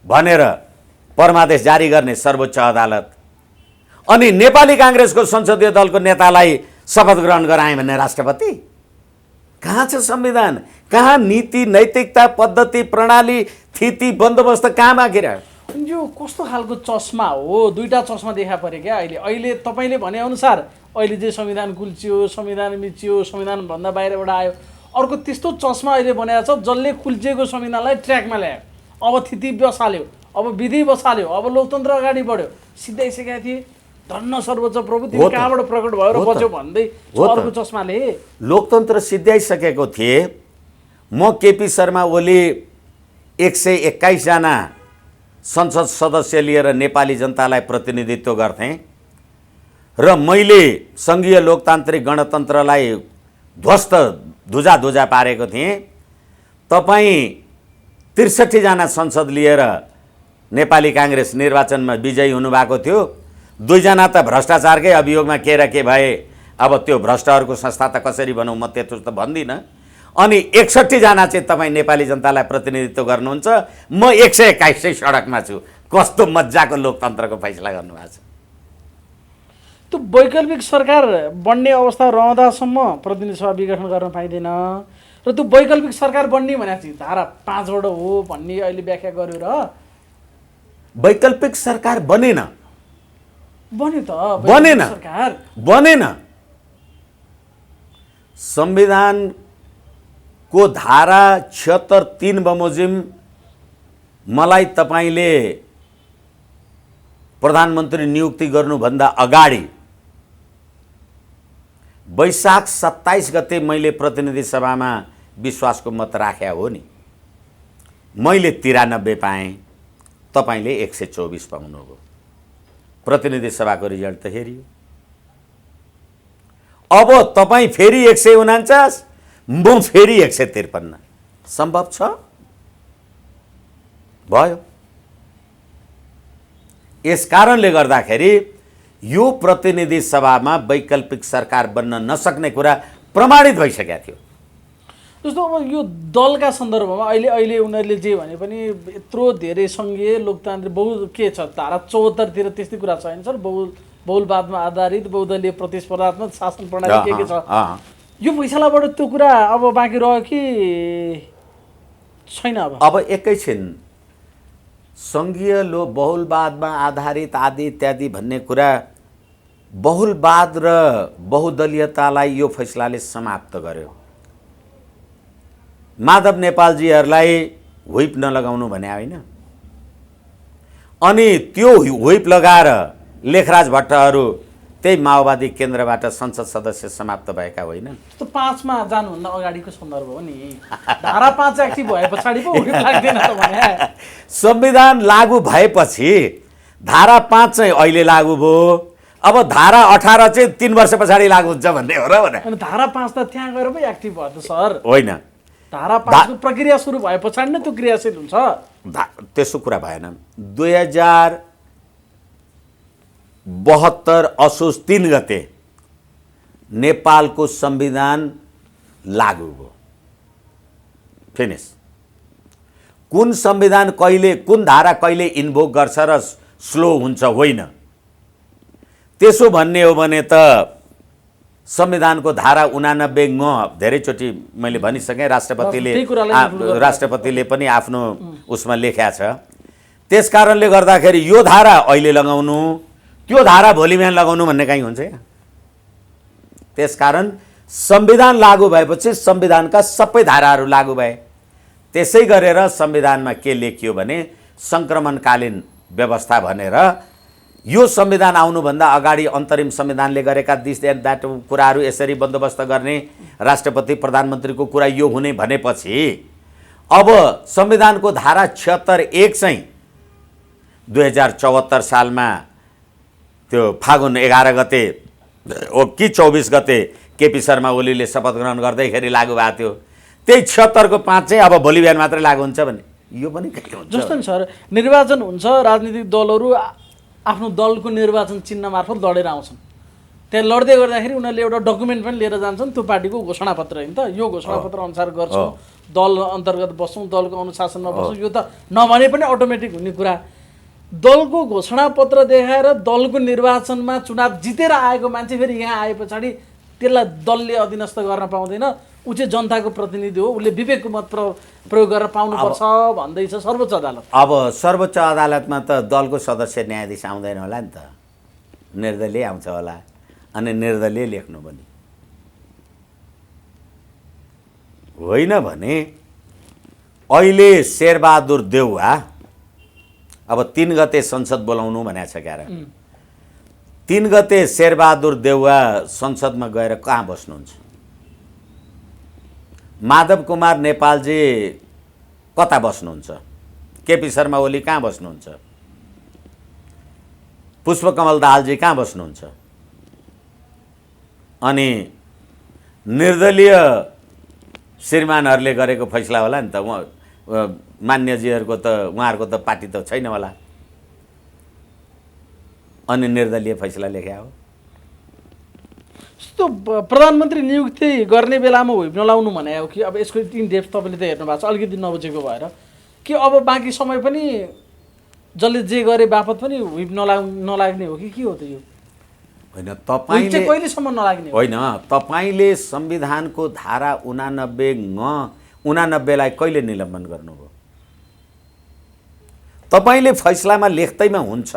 भनेर परमादेश जारी गर्ने सर्वोच्च अदालत, अनि नेपाली काङ्ग्रेसको संसदीय दलको नेतालाई शपथ ग्रहण गराए भन्ने राष्ट्रपति। कहाँ छ संविधान? कहाँ नीति नैतिकता पद्धति प्रणाली स्थिति बन्दोबस्त कहाँ मागेर? यो कस्तो खालको चस्मा हो? दुईटा चस्मा देखा परे क्या अहिले तपाईँले भनेअनुसार अहिले जे संविधान कुल्चियो, संविधान मिचियो, संविधान भन्दा बाहिरबाट आयो। अर्को त्यस्तो चस्मा अहिले बनाएको छ जसले कुल्चिएको संविधानलाई ट्र्याकमा ल्यायो, अब स्थिति बसाल्यो, अब विधि बसाल्यो, अब लोकतन्त्र अगाडि बढ्यो। सिधाइसकेका थिए धन्न सर्वोच्च प्रभु तिमी कहाँबाट प्रकट भयो र बच्यो भन्दै अर्को चस्माले लोकतन्त्र सिद्ध्याइसकेको थिए। म केपी शर्मा ओली 121 जना संसद सदस्य लिएर नेपाली जनतालाई प्रतिनिधित्व गर्थेँ र मैले सङ्घीय लोकतान्त्रिक गणतन्त्रलाई ध्वस्त धुजा पारेको थिएँ। तपाईँ 63 जना संसद लिएर नेपाली काङ्ग्रेस निर्वाचनमा विजयी हुनुभएको थियो। 2 जना त भ्रष्टाचारकै अभियोगमा के र के भए। अब त्यो भ्रष्टहरूको संस्था त कसरी भनौँ, म त्यत्रो त भन्दिनँ। अनि 61 जना चाहिँ तपाईँ नेपाली जनतालाई प्रतिनिधित्व गर्नुहुन्छ। म 121 सडकमा छु। कस्तो मजाको लोकतन्त्रको फैसला गर्नुभएको छ। त्यो वैकल्पिक सरकार बन्ने अवस्था रहँदासम्म प्रतिनिधि सभा विघटन गर्न पाइँदैन र त्यो वैकल्पिक सरकार बन्ने भनेपछि धारा 5बाट हो भन्ने अहिले व्याख्या गर्यो र वैकल्पिक सरकार बनेन। बन्यो त बनेन सरकार बनेन। संविधानको धारा 76(3) बमोजिम मलाई तपाईँले प्रधानमन्त्री नियुक्ति गर्नुभन्दा अगाडि वैशाख 27 गते मैले प्रतिनिधि सभामा विश्वासको मत राख्या हो नि। मैले 93 पाएँ, तपाईँले 124 पाउनुभयो। प्रतिनिधि सभाको रिजल्ट त हेरियो। अब तपाईँ फेरि 149, म फेरि 153। सम्भव छ? भयो। यस कारणले गर्दाखेरि यो प्रतिनिधि सभामा वैकल्पिक सरकार बन्न नसक्ने कुरा प्रमाणित भइसकेको थियो। जस्तो अब यो दलका सन्दर्भमा अहिले उनीहरूले जे भने पनि यत्रो धेरै सङ्घीय लोकतान्त्रिक बहु के छ धारा 74 तिर त्यस्तै कुरा छैन सर। बहुलवादमा आधारित बहुदलीय प्रतिस्पर्धात्मक शासन प्रणाली के छ। यो फैसलाबाट त्यो कुरा अब बाँकी रह्यो कि छैन? अब एकैछिन सङ्घीय बहुलवादमा आधारित आदि इत्यादि भन्ने कुरा, बहुलवाद र बहुदलीयतालाई यो फैसलाले समाप्त गर्यो। माधव नेपालजीहरूलाई व्हिप नलगाउनु भने होइन। अनि त्यो व्हिप लगाएर लेखराज भट्टहरू त्यही माओवादी केन्द्रबाट संसद सदस्य समाप्त भएका होइन। त्यो 5 मा जानुभन्दा अगाडिको सन्दर्भ हो नि। धारा 5 एक्टिभ भए पछाडि पो व्हिप लाग्दैन त भने। संविधान लागू भएपछि धारा 5 चाहिँ अहिले लागू भयो। अब धारा 18 चाहिँ 3 वर्ष पछाडि लागू हुन्छ भन्ने हो र भने। अनि धारा 5 त त्यहाँ गएर पो एक्टिभ भयो त सर। होइन, धारा 5 को प्रक्रिया सुरु भए पछाडि नै त्यो क्रियाशील हुन्छ। त्यसो कुरा भएन। 2072 असोज 3 गते नेपालको संविधान लागू भयो। फिनिस। कुन संविधान कहिले, कुन धारा कहिले इन्भोक गर्छ र स्लो हुन्छ होइन। त्यसो भन्ने हो भने त संविधानको धारा 89 धेरैचोटि मैले भनिसकेँ। राष्ट्रपतिले पनि आफ्नो उसमा लेख्या छ। त्यस कारणले गर्दाखेरि यो धारा अहिले लगाउनु, त्यो धारा भोलि बिहान लगाउनु भन्ने कहीँ हुन्छ या? त्यसकारण संविधान लागू भएपछि संविधानका सबै धाराहरू लागू भए। त्यसै गरेर संविधानमा के लेखियो भने सङ्क्रमणकालीन व्यवस्था भनेर यो संविधान आउनुभन्दा अगाडि अन्तरिम संविधानले गरेका दिस एन्ड द्याट कुराहरू यसरी बन्दोबस्त गर्ने, राष्ट्रपति प्रधानमन्त्रीको कुरा यो हुने भनेपछि अब संविधानको धारा 76(1) चाहिँ 2074 सालमा त्यो फागुन 11 गते कि 24 गते केपी शर्मा ओलीले शपथ ग्रहण गर्दैखेरि लागू भएको थियो। त्यही 76 को 5 चाहिँ अब भोलि बिहान मात्रै लागू हुन्छ भने यो पनि के हुन्छ? जस्तो नि सर, निर्वाचन हुन्छ, राजनीतिक दलहरू आफ्नो दलको निर्वाचन चिन्ह मार्फत लडेर आउँछन्। त्यहाँ लड्दै गर्दाखेरि उनीहरूले एउटा डकुमेन्ट पनि लिएर जान्छन्। त्यो पार्टीको घोषणापत्र होइन त, यो घोषणापत्र अनुसार गर्छौँ, दल अन्तर्गत बस्छौँ, दलको अनुशासनमा बस्छौँ। यो त नभने पनि अटोमेटिक हुने कुरा। दलको घोषणापत्र देखाएर दलको निर्वाचनमा चुनाव जितेर आएको मान्छे फेरि यहाँ आए पछाडि त्यसलाई दलले अधीनस्थ गर्न पाउँदैन। ऊ चाहिँ जनताको प्रतिनिधि हो, उसले विवेकको मत प्रयोग गरेर पाउनुपर्छ भन्दैछ सर्वोच्च अदालत। अब सर्वोच्च अदालतमा त दलको सदस्य न्यायाधीश आउँदैन होला नि त, निर्दलीय आउँछ होला। अनि निर्दलीय लेख्नु पनि होइन भने अहिले शेरबहादुर देउवा अब 3 गते संसद बोलाउनु भनेको छ क्यार। 3 गते शेरबहादुर देउवा संसदमा गएर कहाँ बस्नुहुन्छ? माधव कुमार नेपालजी कता बस्नुहुन्छ? केपी शर्मा ओली कहाँ बस्नुहुन्छ? पुष्पकमल दाहालजी कहाँ बस्नुहुन्छ? अनि निर्दलीय श्रीमानहरूले गरेको फैसला होला नि त। मान्यजीहरूको त उहाँहरूको त पार्टी त छैन होला, अनि निर्दलीय फैसला लेखे हो। यस्तो प्रधानमन्त्री नियुक्ति गर्ने बेलामा व्हिप नलाउनु भने हो कि अब यसको इन डेप्थ तपाईँले त हेर्नु भएको छ, अलिकति नबुझेको भएर कि अब बाँकी समय पनि जसले जे गरे बापत पनि व्हिप नलाग्ने हो कि के हो त? यो होइन, व्हिप तपाईँले चाहिँ कहिलेसम्म नलाग्ने हो? होइन, तपाईँले संविधानको धारा 89लाई कहिले निलम्बन गर्नुभयो? तपाईँले फैसलामा लेख्दैमा हुन्छ,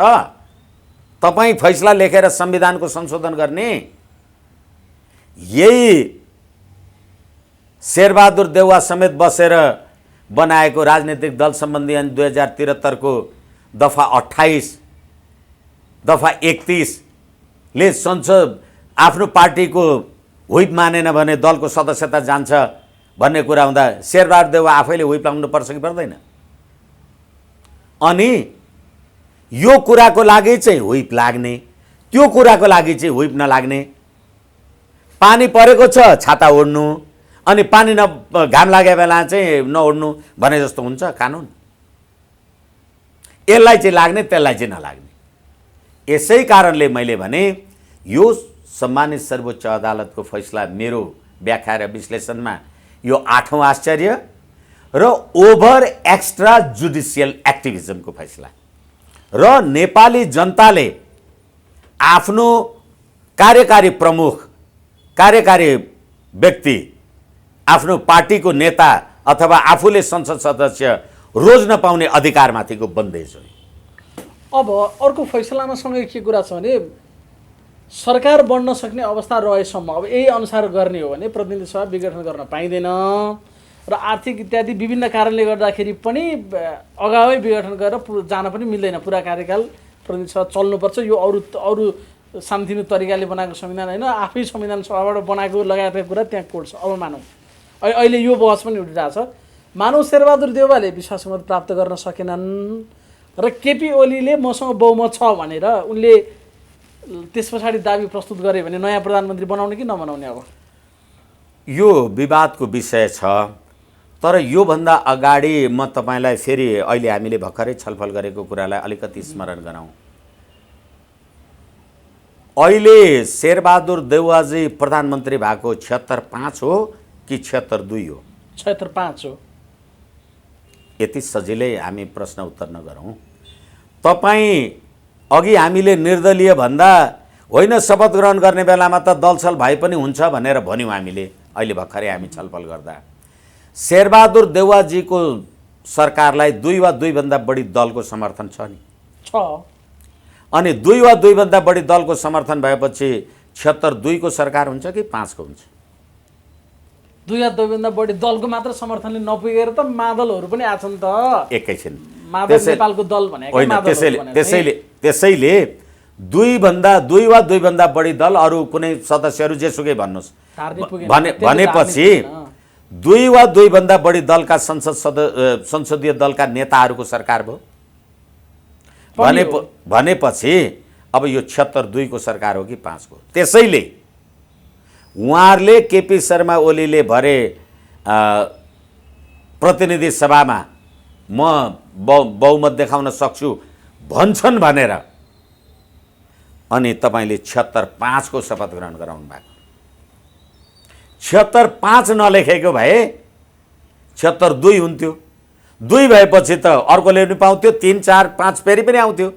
तपाईँ फैसला लेखेर संविधानको संशोधन गर्ने। यही शेरबहादुर देउवा समेत बसेर बनाएको राजनीतिक दल सम्बन्धी ऐन 2073 को दफा 28, दफा 31 ले संसद आफ्नो पार्टीको व्हिप मानेन भने दलको सदस्यता जान्छ भन्ने कुरा हुँदा शेरबहादुर देउवा आफैले व्हिप लाउनु पर्छ कि पर्दैन? अनि यो कुराको लागि चाहिँ व्हिप लाग्ने, त्यो कुराको लागि चाहिँ व्हिप नलाग्ने। पानी परेको छ छाता ओढ्नु, अनि पानी घाम लागेको बेला चाहिँ नओढ्नु भने जस्तो हुन्छ कानुन। यसलाई चाहिँ लाग्ने, त्यसलाई चाहिँ नलाग्ने। यसै कारणले मैले भने यो सम्मानित सर्वोच्च अदालतको फैसला मेरो व्याख्या र विश्लेषणमा यो 8औं आश्चर्य र ओभर एक्स्ट्रा जुडिसियल एक्टिभिजमको फैसला र नेपाली जनताले आफ्नो कार्यकारी प्रमुख, कार्यकारी व्यक्ति, आफ्नो पार्टीको नेता अथवा आफूले संसद सदस्य रोज्न पाउने अधिकारमाथिको बन्देज हो। अब अर्को फैसलामा सँगै के कुरा छ भने सरकार बन्न सक्ने अवस्था रहेसम्म अब यही अनुसार गर्ने हो भने प्रतिनिधि सभा विघटन गर्न पाइँदैन र आर्थिक इत्यादि विभिन्न कारणले गर्दाखेरि पनि अगावै विघटन गरेर जान पनि मिल्दैन। पुरा कार्यकाल प्रतिनिधि सभा चल्नुपर्छ। यो अरू सानोतिनो तरिकाले बनाएको संविधान होइन, आफै संविधान सभाबाट बनाएको लगायतका कुरा त्यहाँ कोड छ। अब मानौँ अहिले यो बहस पनि उठिरहेछ, मानव शेरबहादुर देउवाले विश्वास मत प्राप्त गर्न सकेनन् र केपी ओलीले मसँग बहुमत छ भनेर उनले त्यस पछाडि दाबी प्रस्तुत गरे भने नयाँ प्रधानमन्त्री बनाउने कि नबनाउने? अब यो विवादको विषय छ, तर योभन्दा अगाडि म तपाईँलाई फेरि अहिले हामीले भर्खरै छलफल गरेको कुरालाई अलिकति स्मरण गराउँ। अहिले शेरबहादुर देउवाजी प्रधानमन्त्री भएको 76.5 हो कि 76.2 हो? 76.5 हो। यति सजिलै हामी प्रश्न उत्तर नगरौँ। तपाईँ अघि हामीले निर्दलीय भन्दा होइन शपथ ग्रहण गर्ने बेलामा त दलछल भए पनि हुन्छ भनेर भन्यौँ हामीले। अहिले भर्खरै हामी छलफल गर्दा शेरबहादुर देउवाजीको सरकारलाई 2 वा 2 भन्दा बढी दलको समर्थन छ नि? छ। अनि 2 वा 2 भन्दा बढी दलको समर्थन भएपछि 76.2 को सरकार हुन्छ कि 5 को हुन्छ? 2 या 2 भन्दा बढी दलको मात्र समर्थनले नपुगेर त मादलहरू पनि आछन् त। एकैछिन, मादल नेपालको दल भनेको होइन, त्यसैले 2 वा 2 भन्दा बढी दल अरू कुनै सदस्यहरू जेसुकै भन्नुहोस् भनेपछि 2 वा 2 भन्दा बढी दलका संसदीय दलका नेताहरूको सरकार भयो भनेपछि अब यो 76.2 को सरकार हो कि 5 को? त्यसैले उहाँहरूले केपी शर्मा ओलीले भरे प्रतिनिधि सभामा म बहुमत देखाउन सक्छु भन्छन् भनेर अनि तपाईँले 76.5 को शपथ ग्रहण गराउनु भएको। 76.5 नलेखेको भए 76.2 हुन्थ्यो। 2 भएपछि त अर्कोले पनि पाउँथ्यो, 3, 4, 5 फेरि पनि आउँथ्यो।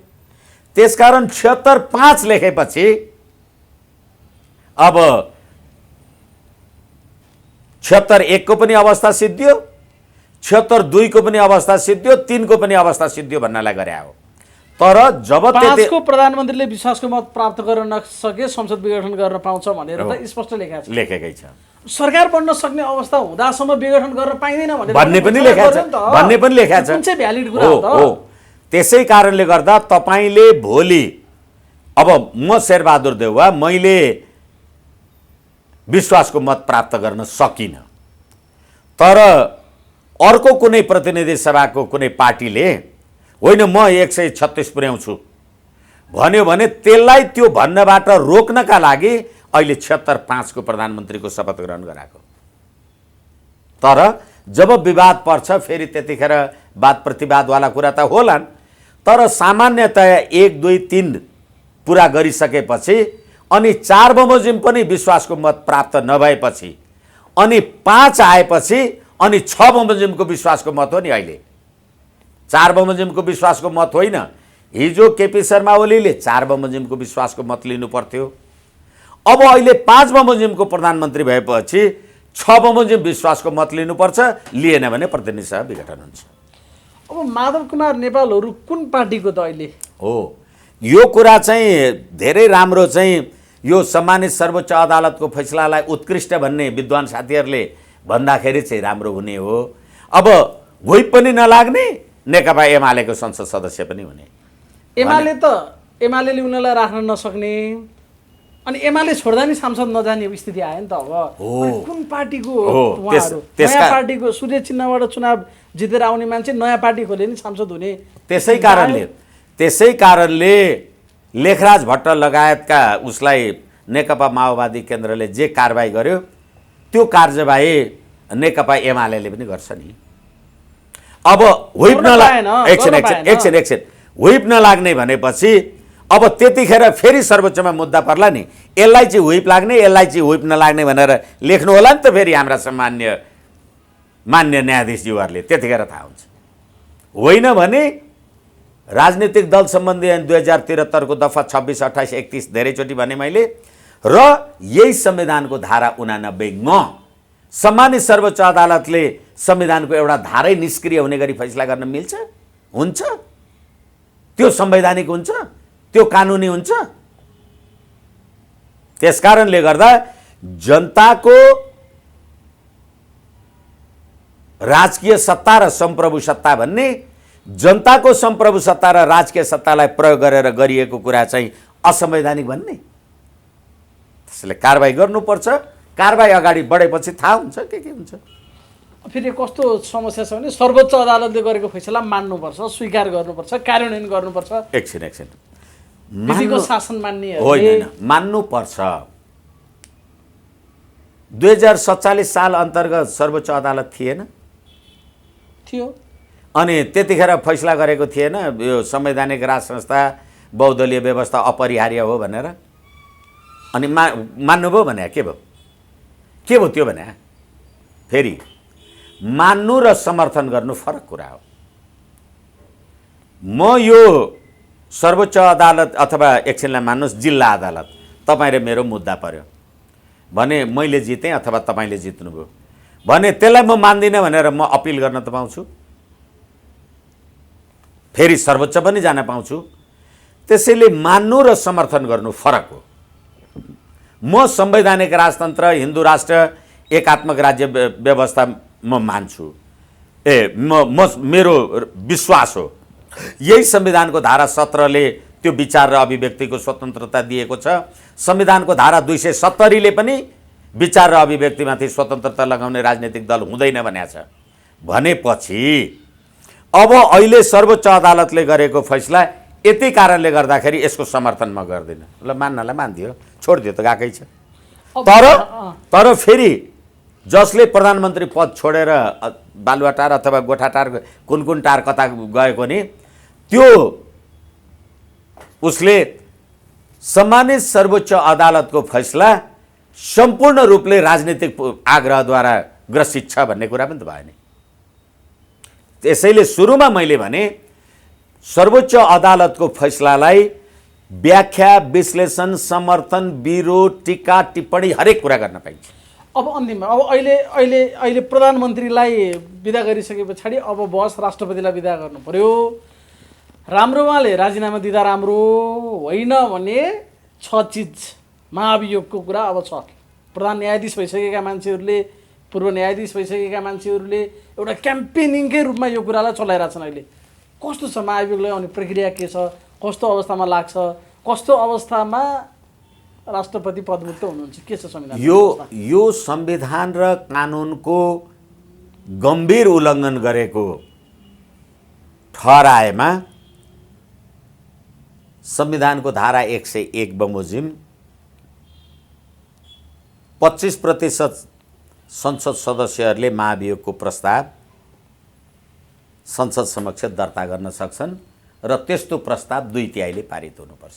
त्यसकारण 76.5 लेखेपछि अब 76.1 को पनि अवस्था सिद्धियो, 76.2 को पनि अवस्था सिद्धियो, 3 को पनि अवस्था सिद्धियो भन्नलाई गरे हो। तर जब 5 को प्रधानमन्त्रीले विश्वासको मत प्राप्त गर्न नसके संसद विघटन गर्न पाउँछ भनेर त स्पष्ट लेखेकै छ। सरकार बन्न सक्ने अवस्था हुँदासम्म विघटन गर्न पाइँदैन भन्ने पनि लेखेको छ। कुन चाहिँ भ्यालिड कुरा हो त? त्यसै कारणले गर्दा तपाईँले भोलि अब म शेरबहादुर देउवा मैले विश्वासको मत प्राप्त गर्न सकिनँ, तर अर्को कुनै प्रतिनिधि सभाको कुनै पार्टीले होइन म 136 पुर्याउँछु भन्यो भने त्यसलाई त्यो भन्नबाट रोक्नका लागि अहिले 76-5 को प्रधानमन्त्रीको शपथ ग्रहण गराएको। तर जब विवाद पर्छ फेरि त्यतिखेर वाद प्रतिवादवाला कुरा त होलान्, तर सामान्यतया 1, 2, 3 पुरा गरिसकेपछि अनि 4 बमोजिम पनि विश्वासको मत प्राप्त नभएपछि अनि 5 आएपछि अनि 6 बमोजिमको विश्वासको मत हो नि। अहिले 4 बमोजिमको विश्वासको मत होइन। हिजो केपी शर्मा ओलीले 4 बमोजिमको विश्वासको मत लिनु पर्थ्यो। अब अहिले 5 बमोजिमको प्रधानमन्त्री भएपछि 6 बमोजिम विश्वासको मत लिनुपर्छ, लिएन भने प्रतिनिधि सभा विघटन हुन्छ। अब माधव कुमार नेपालहरू कुन पार्टीको त अहिले हो? यो कुरा चाहिँ धेरै राम्रो चाहिँ यो सम्मानित सर्वोच्च अदालतको फैसलालाई उत्कृष्ट भन्ने विद्वान साथीहरूले भन्दाखेरि चाहिँ राम्रो हुने हो। अब व्हिप पनि नलाग्ने, नेकपा एमालेको संसद सदस्य पनि हुने। एमाले उनीहरूलाई राख्न नसक्ने अनि एमाले छोड्दा नि सांसद नजाने स्थिति आयो नि त। अब कुन पार्टीको उहाँहरू? नयाँ पार्टीको सूर्य चिन्हबाट चुनाव जितेर आउने मान्छे नयाँ पार्टी खोले नि सांसद हुने। त्यसै कारणले लेखराज भट्ट लगायतका उसलाई नेकपा माओवादी केन्द्रले जे कारबाही गर्यो त्यो कार्यबाही नेकपा एमाले पनि गर्छ नि। अब व्हिप व्हिप नलाग्ने भनेपछि अब त्यतिखेर फेरि सर्वोच्चमा मुद्दा पर्ला नि, यसलाई चाहिँ व्हिप लाग्ने यसलाई चाहिँ व्हिप नलाग्ने भनेर लेख्नु होला नि त फेरि हाम्रा मान्य न्यायाधीशज्यूहरूले, त्यतिखेर थाहा हुन्छ। होइन भने राजनीतिक दल सम्बन्धी ऐन 2073 को दफा 26, 28, 31 धेरैचोटि भने मैले, र यही संविधानको धारा 89 सम्मानित सर्वोच्च अदालतले संविधानको एउटा धारै निष्क्रिय हुने गरी फैसला गर्न मिल्छ? हुन्छ? त्यो संवैधानिक हुन्छ? त्यो कानुनी हुन्छ? त्यसकारणले गर्दा जनताको राजकीय सत्ता र संप्रभु सत्ता भन्ने, जनताको संप्रभु सत्ता र राजकीय सत्तालाई प्रयोग गरेर गरिएको कुरा चाहिँ असंवैधानिक भन्ने। त्यसले कारबाही गर्नुपर्छ। कारबाही अगाडि बढेपछि थाहा हुन्छ के हुन्छ। फेरि कस्तो समस्या छ भने सर्वोच्च अदालतले गरेको फैसला मान्नुपर्छ, स्वीकार गर्नुपर्छ, कार्यान्वयन गर्नुपर्छ। एकछिन विधिको शासन मान्ने होइन, मान्नुपर्छ। 2047 साल अन्तर्गत सर्वोच्च अदालत थियो अनि त्यतिखेर फैसला गरेको थिएन यो संवैधानिक राज संस्था बहुदलीय व्यवस्था अपरिहार्य हो भनेर, अनि मान्नुभयो भने के भयो त्यो भने? फेरि मान्नु र समर्थन गर्नु फरक कुरा हो। म यो सर्वोच्च अदालत अथवा एकछिनलाई मान्नुहोस् जिल्ला अदालत तपाईँ र मेरो मुद्दा पर्यो भने मैले जितेँ अथवा तपाईँले जित्नुभयो भने त्यसलाई म मान्दिनँ भनेर म अपिल गर्न त पाउँछु, फेरि सर्वोच्च पनि जान पाउँछु। त्यसैले मान्नु र समर्थन गर्नु फरक हो। म संवैधानिक राजतन्त्र, हिन्दू राष्ट्र, एकात्मक राज्य व्यवस्था म मान्छु। मेरो विश्वास हो। यही संविधानको धारा 17ले त्यो विचार र अभिव्यक्तिको स्वतन्त्रता दिएको छ। संविधानको धारा 270ले पनि विचार र अभिव्यक्तिमाथि स्वतन्त्रता लगाउने राजनीतिक दल हुँदैन भनेको छ। भनेपछि अब अहिले सर्वोच्च अदालतले गरेको फैसला यति कारणले गर्दाखेरि यसको समर्थन म गर्दिनँ। ल मान्नलाई मानिदियो, छोडिदियो त गएकै छ। तर फेरि जसले प्रधानमन्त्री पद छोडेर बालुवाटार अथवा गोठाटार कुन टार कता गएको नि, त्यो उसले सम्मानित सर्वोच्च अदालतको फैसला सम्पूर्ण रूपले राजनीतिक आग्रहद्वारा ग्रसित छ भन्ने कुरा पनि त भयो नि। त्यसैले सुरुमा मैले भने सर्वोच्च अदालतको फैसलालाई व्याख्या, विश्लेषण, समर्थन, विरोध, टीका, टिप्पणी हरेक कुरा गर्न पाइन्छ। अब अन्तिममा अब अहिले प्रधानमन्त्रीलाई विदा गरिसके पछाडि अब बस राष्ट्रपतिलाई विदा गर्नु पर्यो। राम्रो उहाँले राजीनामा दिँदा राम्रो, होइन भने 6 चिज महाभियोगको कुरा अब छ। प्रधान न्यायाधीश भइसकेका मान्छेहरूले, पूर्व न्यायाधीश भइसकेका मान्छेहरूले एउटा क्याम्पेनिङकै रूपमा यो कुरालाई चलाइरहेछन्। अहिले कस्तो छ महाभियोगलाई आउने प्रक्रिया के छ, कस्तो अवस्थामा लाग्छ, कस्तो अवस्थामा राष्ट्रपति पदमुक्त हुनुहुन्छ, के छ संविधान? यो संविधान र कानुनको गम्भीर उल्लङ्घन गरेको ठहराएमा संविधानको धारा 101 बमोजिम 25% संसद सदस्यहरूले महाभियोगको प्रस्ताव संसद समक्ष दर्ता गर्न सक्छन् र त्यस्तो प्रस्ताव 2/3 पारित हुनुपर्छ।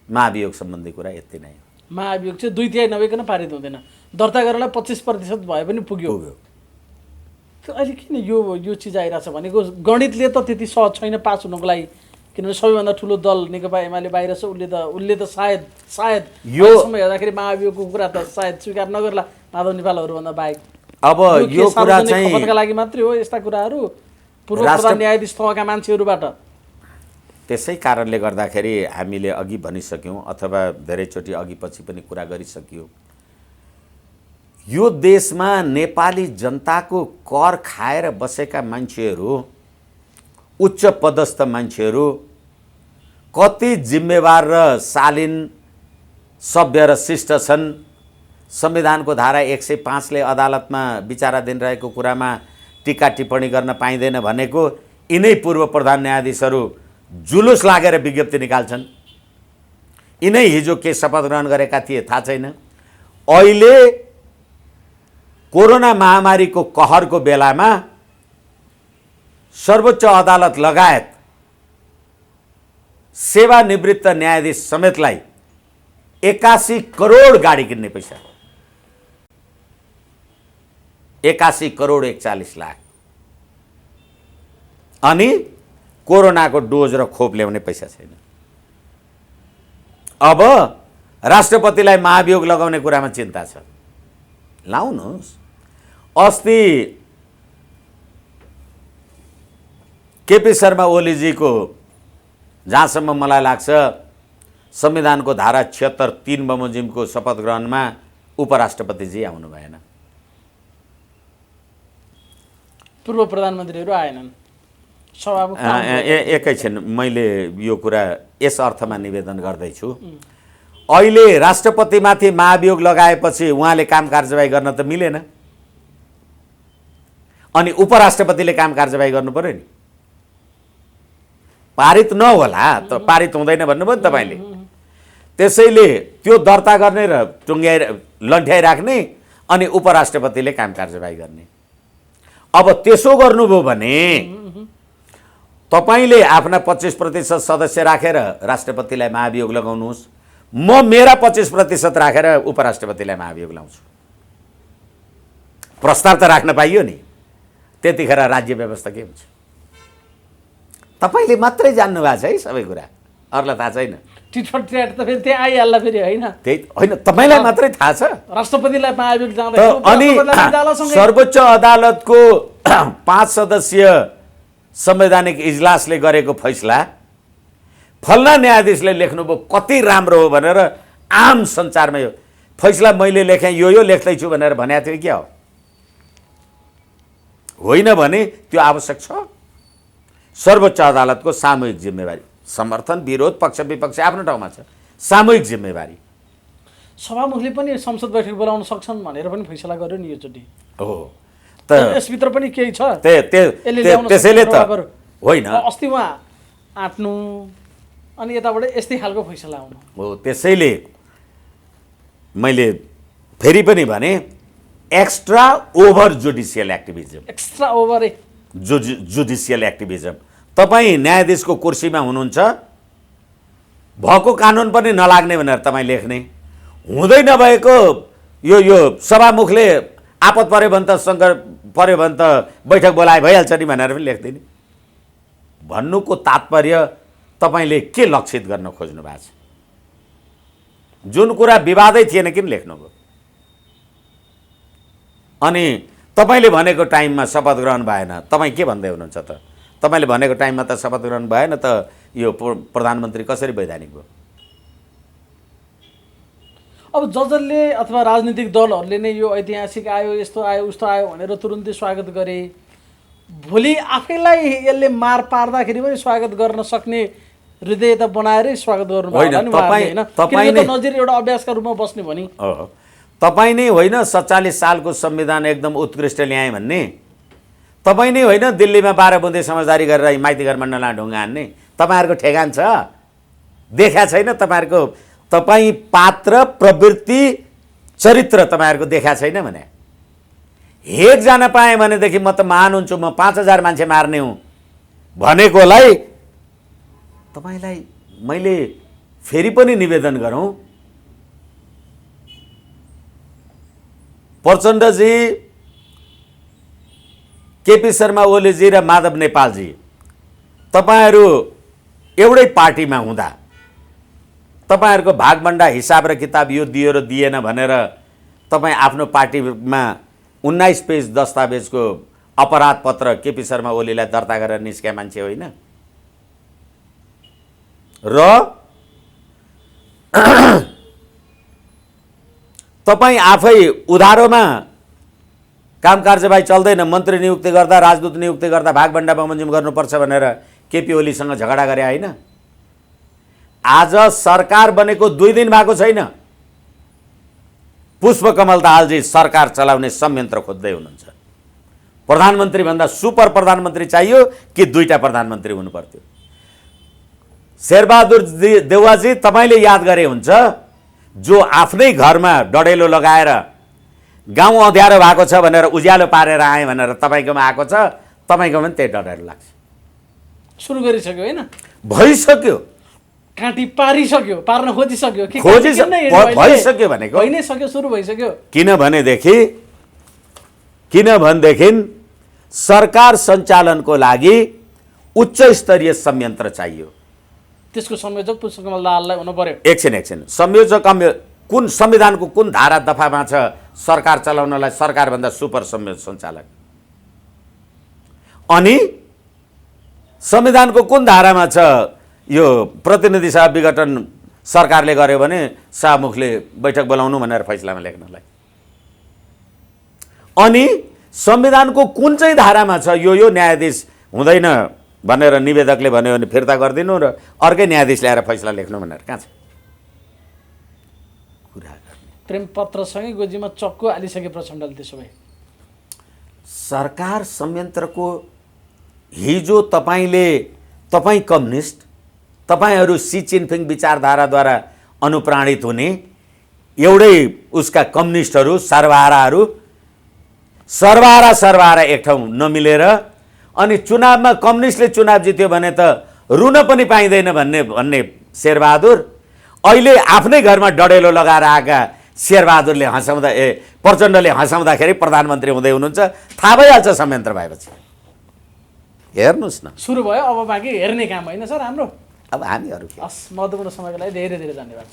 महाभियोग सम्बन्धी कुरा यति नै हो। महाभियोग चाहिँ 2/3 नभइकन पारित हुँदैन, दर्ता गर्नलाई 25% भए पनि पुग्यो। त्यो अहिले किन यो चिज आइरहेछ भनेको गणितले त त्यति सहज छैन पास हुनको लागि, किनभने सबैभन्दा ठुलो दल नेकपा एमाले बाहिर छ। उसले त सायद यो समय हेर्दाखेरि महाभियोगको कुरा त सायद स्वीकार नगर्ला माधव नेपालहरूभन्दा बाहेक। अब यो कुरा चाहिँ खपतका लागि मात्रै हो यस्ता कुराहरू पूर्व प्रधान न्यायाधीश तहका मान्छेहरूबाट। त्यसै कारणले गर्दाखेरि हामीले अघि भनिसक्यौँ अथवा धेरैचोटि अघि पछि पनि कुरा गरिसक्यो, यो देशमा नेपाली जनताको कर खाएर बसेका मान्छेहरू, उच्च पदस्थ मान्छेहरू कति जिम्मेवार र शालीन सभ्य र शिष्ट छन्। संविधानको धारा 105 ले अदालतमा विचाराधीन रहेको कुरामा टीका टिप्पणी गर्न पाइँदैन भनेको यिनै पूर्व प्रधान न्यायाधीशहरू जुलुस लागेर विज्ञप्ति निकाल्छन्। यिनै हिजो के शपथ ग्रहण गरेका थिए थाहा छैन। अहिले कोरोना महामारीको कहरको बेलामा सर्वोच्च अदालत लगायत सेवानिवृत्त न्यायाधीश समेतलाई 81 करोड गाडी किन्ने पैसा, 81 करोड 41 लाख, अनि कोरोनाको डोज र खोप ल्याउने पैसा छैन। अब राष्ट्रपतिलाई महाभियोग लगाउने कुरामा चिन्ता छ, लाउनुहोस्। अस्ति केपी शर्मा ओलीजीको जहाँसम्म मलाई लाग्छ संविधानको धारा 76(3) बमोजिमको शपथ ग्रहणमा उपराष्ट्रपतिजी आउनु भएन, पूर्व प्रधानमन्त्रीहरू आएनन्। सभामुख एकैछिन मैले यो कुरा यस अर्थमा निवेदन गर्दैछु, अहिले राष्ट्रपतिमाथि महाभियोग लगाएपछि उहाँले काम कारबाही गर्न त मिलेन, अनि उपराष्ट्रपतिले काम कारबाही गर्नु पर्यो नि। पारित नहोला त पारित हुँदैन भन्नुभयो नि तपाईँले। त्यसैले त्यो दर्ता गर्ने र लन्ठ्याइराख्ने अनि उपराष्ट्रपतिले काम कारबाही गर्ने। अब त्यसो गर्नुभयो भने तपाईँले आफ्ना 25% सदस्य राखेर राष्ट्रपतिलाई महाभियोग लगाउनुहोस्, म मेरा 25% राखेर उपराष्ट्रपतिलाई महाभियोग लाउँछु। प्रस्ताव त राख्न पाइयो नि, त्यतिखेर राज्य व्यवस्था के हुन्छ? तपाईँले मात्रै जान्नु भएको छ है सबै कुरा, अरूलाई थाहा छैन। टिटफट ट्र्याट त फेरि त्यहाँ आइहाल्ला फेरि, होइन? त्यही होइन, तपाईँलाई मात्रै थाहा छ। राष्ट्रपतिलाई महाभियोग जाँदा अनि सर्वोच्च अदालतको 5 सदस्यीय संवैधानिक इजलासले गरेको फैसला फल्ना न्यायाधीशले लेख्नुभयो कति राम्रो हो भनेर आम सञ्चारमा यो फैसला मैले लेखेँ, यो लेख्दैछु भनेर भनेको थियो क्या हो? होइन भने त्यो आवश्यक छ। सर्वोच्च अदालतको सामूहिक जिम्मेवारी, समर्थन विरोध पक्ष विपक्ष आफ्नो ठाउँमा छ, सामूहिक जिम्मेवारी। सभामुखले पनि संसद बैठक बोलाउन सक्छन् भनेर पनि फैसला गर्यो नि योचोटि। हो त यसभित्र पनि केही छ। त्यसैले त होइन, अस्ति उहाँ आँट्नु अनि यताबाट यस्तै खालको फैसला आउनु हो। त्यसैले मैले फेरि पनि भने extra over judicial activism, extra over judicial activism. तपाईँ न्यायाधीशको कुर्सीमा हुनुहुन्छ, भएको कानुन पनि नलाग्ने भनेर तपाईँ लेख्ने, हुँदै नभएको यो सभामुखले आपत पर्यो भने त सङ्कट पर्यो भने त बैठक बोलाए भइहाल्छ नि भनेर पनि लेख्दैन। भन्नुको तात्पर्य तपाईँले के लक्षित गर्न खोज्नु भएको छ? जुन कुरा विवादै थिएन किन लेख्नुभयो? अनि तपाईँले भनेको टाइममा शपथ ग्रहण भएन, तपाईँ के भन्दै हुनुहुन्छ त? तपाईँले भनेको टाइममा त शपथ ग्रहण भएन त यो प्रधानमन्त्री कसरी वैधानिक भयो? अब जसले अथवा राजनीतिक दलहरूले नै यो ऐतिहासिक आयो, यस्तो आयो, उस्तो आयो भनेर तुरुन्तै स्वागत गरे, भोलि आफैलाई यसले मार पार्दाखेरि पनि स्वागत गर्न सक्ने हृदयता बनाएरै स्वागत गर्नु भयो नि। नजिर एउटा अभ्यासका रूपमा बस्ने भनी तपाईँ नै होइन 47 सालको संविधान एकदम उत्कृष्ट ल्याएँ भन्ने, तपाईँ नै होइन दिल्लीमा 12 बुँदे समझदारी गरेर माइती घर मण्डलमा ढुङ्गा हान्ने, तपाईँहरूको ठेगान छ? देखा छैन तपाईँहरूको? तपाईँ पात्र प्रवृत्ति चरित्र तपाईँहरूको देखा छैन भने हेक जान पाएँ भनेदेखि म त महान हुन्छु, म 5000 मान्छे मार्ने हुँ भनेकोलाई तपाईँलाई मैले फेरि पनि निवेदन गरौँ, प्रचण्डजी, केपी शर्मा ओलीजी र माधव नेपालजी, तपाईँहरू एउटै पार्टीमा हुँदा तपाईँहरूको भागभण्डा हिसाब र किताब यो दियो र दिएन भनेर तपाईँ आफ्नो पार्टीमा 19 पेज दस्तावेजको अपराध पत्र केपी शर्मा ओलीलाई दर्ता गरेर निस्किया मान्छे होइन र तपाईँ आफै उधारोमा काम कार्यवाही चल्दैन, मन्त्री नियुक्ति गर्दा, राजदूत नियुक्ति गर्दा भागभण्डा बमोजिम गर्नुपर्छ भनेर केपी ओलीसँग झगडा गरे होइन? आज सरकार बनेको 2 दिन भएको छैन, पुष्पकमल दाहालजी सरकार चलाउने संयन्त्र खोज्दै हुनुहुन्छ। प्रधानमन्त्री भन्दा सुपर प्रधानमन्त्री चाहियो कि 2टा प्रधानमन्त्री हुनु पर्थ्यो? शेरबहादुर देउवाजी, तपाईँले याद गरे हुन्छ, जो आफ्नै घरमा डडेलो लगाएर गाउँ अँध्यारो भएको छ भनेर उज्यालो पारेर आएँ भनेर तपाईँकोमा आएको छ, तपाईँकोमा पनि त्यही डडेलो लाग्छ। सुरु गरिसक्यो होइन? भइसक्यो, काँटी पारिसक्यो, पार्न खोजिसक्यो कि भइसक्यो भनेको भइ नै सक्यो, सुरु भइसक्यो। किनभनेदेखि सरकार सञ्चालनको लागि उच्च स्तरीय संयन्त्र चाहियो। त्यसको संयोजक पुष्पकमल दाहाललाई हुनु पर्यो। एकछिन संयोजक कुन संविधानको कुन धारा दफामा छ सरकार चलाउनलाई सरकारभन्दा सुपर सञ्चालक? अनि संविधानको कुन धारामा छ यो प्रतिनिधि सभा विघटन सरकारले गर्यो भने शाहमुखले बैठक बोलाउनु भनेर फैसलामा लेख्नलाई? अनि संविधानको कुन चाहिँ धारामा छ यो न्यायाधीश हुँदैन भनेर निवेदकले भन्यो भने फिर्ता गरिदिनु र अर्कै न्यायाधीश ल्याएर फैसला लेख्नु भनेर कहाँ छ? कुरा गर्ने प्रेमपत्रसँगै गोजीमा चक्कु हालिसके प्रचण्डले। त्यसो भए सरकार संयन्त्रको हिजो तपाईँ कम्युनिस्ट, तपाईँहरू सी चिनफिङ विचारधाराद्वारा अनुप्राणित हुने एउटै उसका कम्युनिस्टहरू, सर्वहारा एक ठाउँ नमिलेर अनि चुनावमा कम्युनिस्टले चुनाव जित्यो भने त रुन पनि पाइँदैन भन्ने शेरबहादुर, अहिले आफ्नै घरमा डडेलो लगाएर आएका शेरबहादुरले प्रचण्डले हँसाउँदाखेरि प्रधानमन्त्री हुँदै हुनुहुन्छ। थाहा भइहाल्छ संयन्त्र भएपछि। हेर्नुहोस् न, सुरु भयो। अब बाँकी हेर्ने काम होइन सर हाम्रो। अब हामीहरू महत्त्वपूर्ण समयको लागि धेरै धेरै धन्यवाद।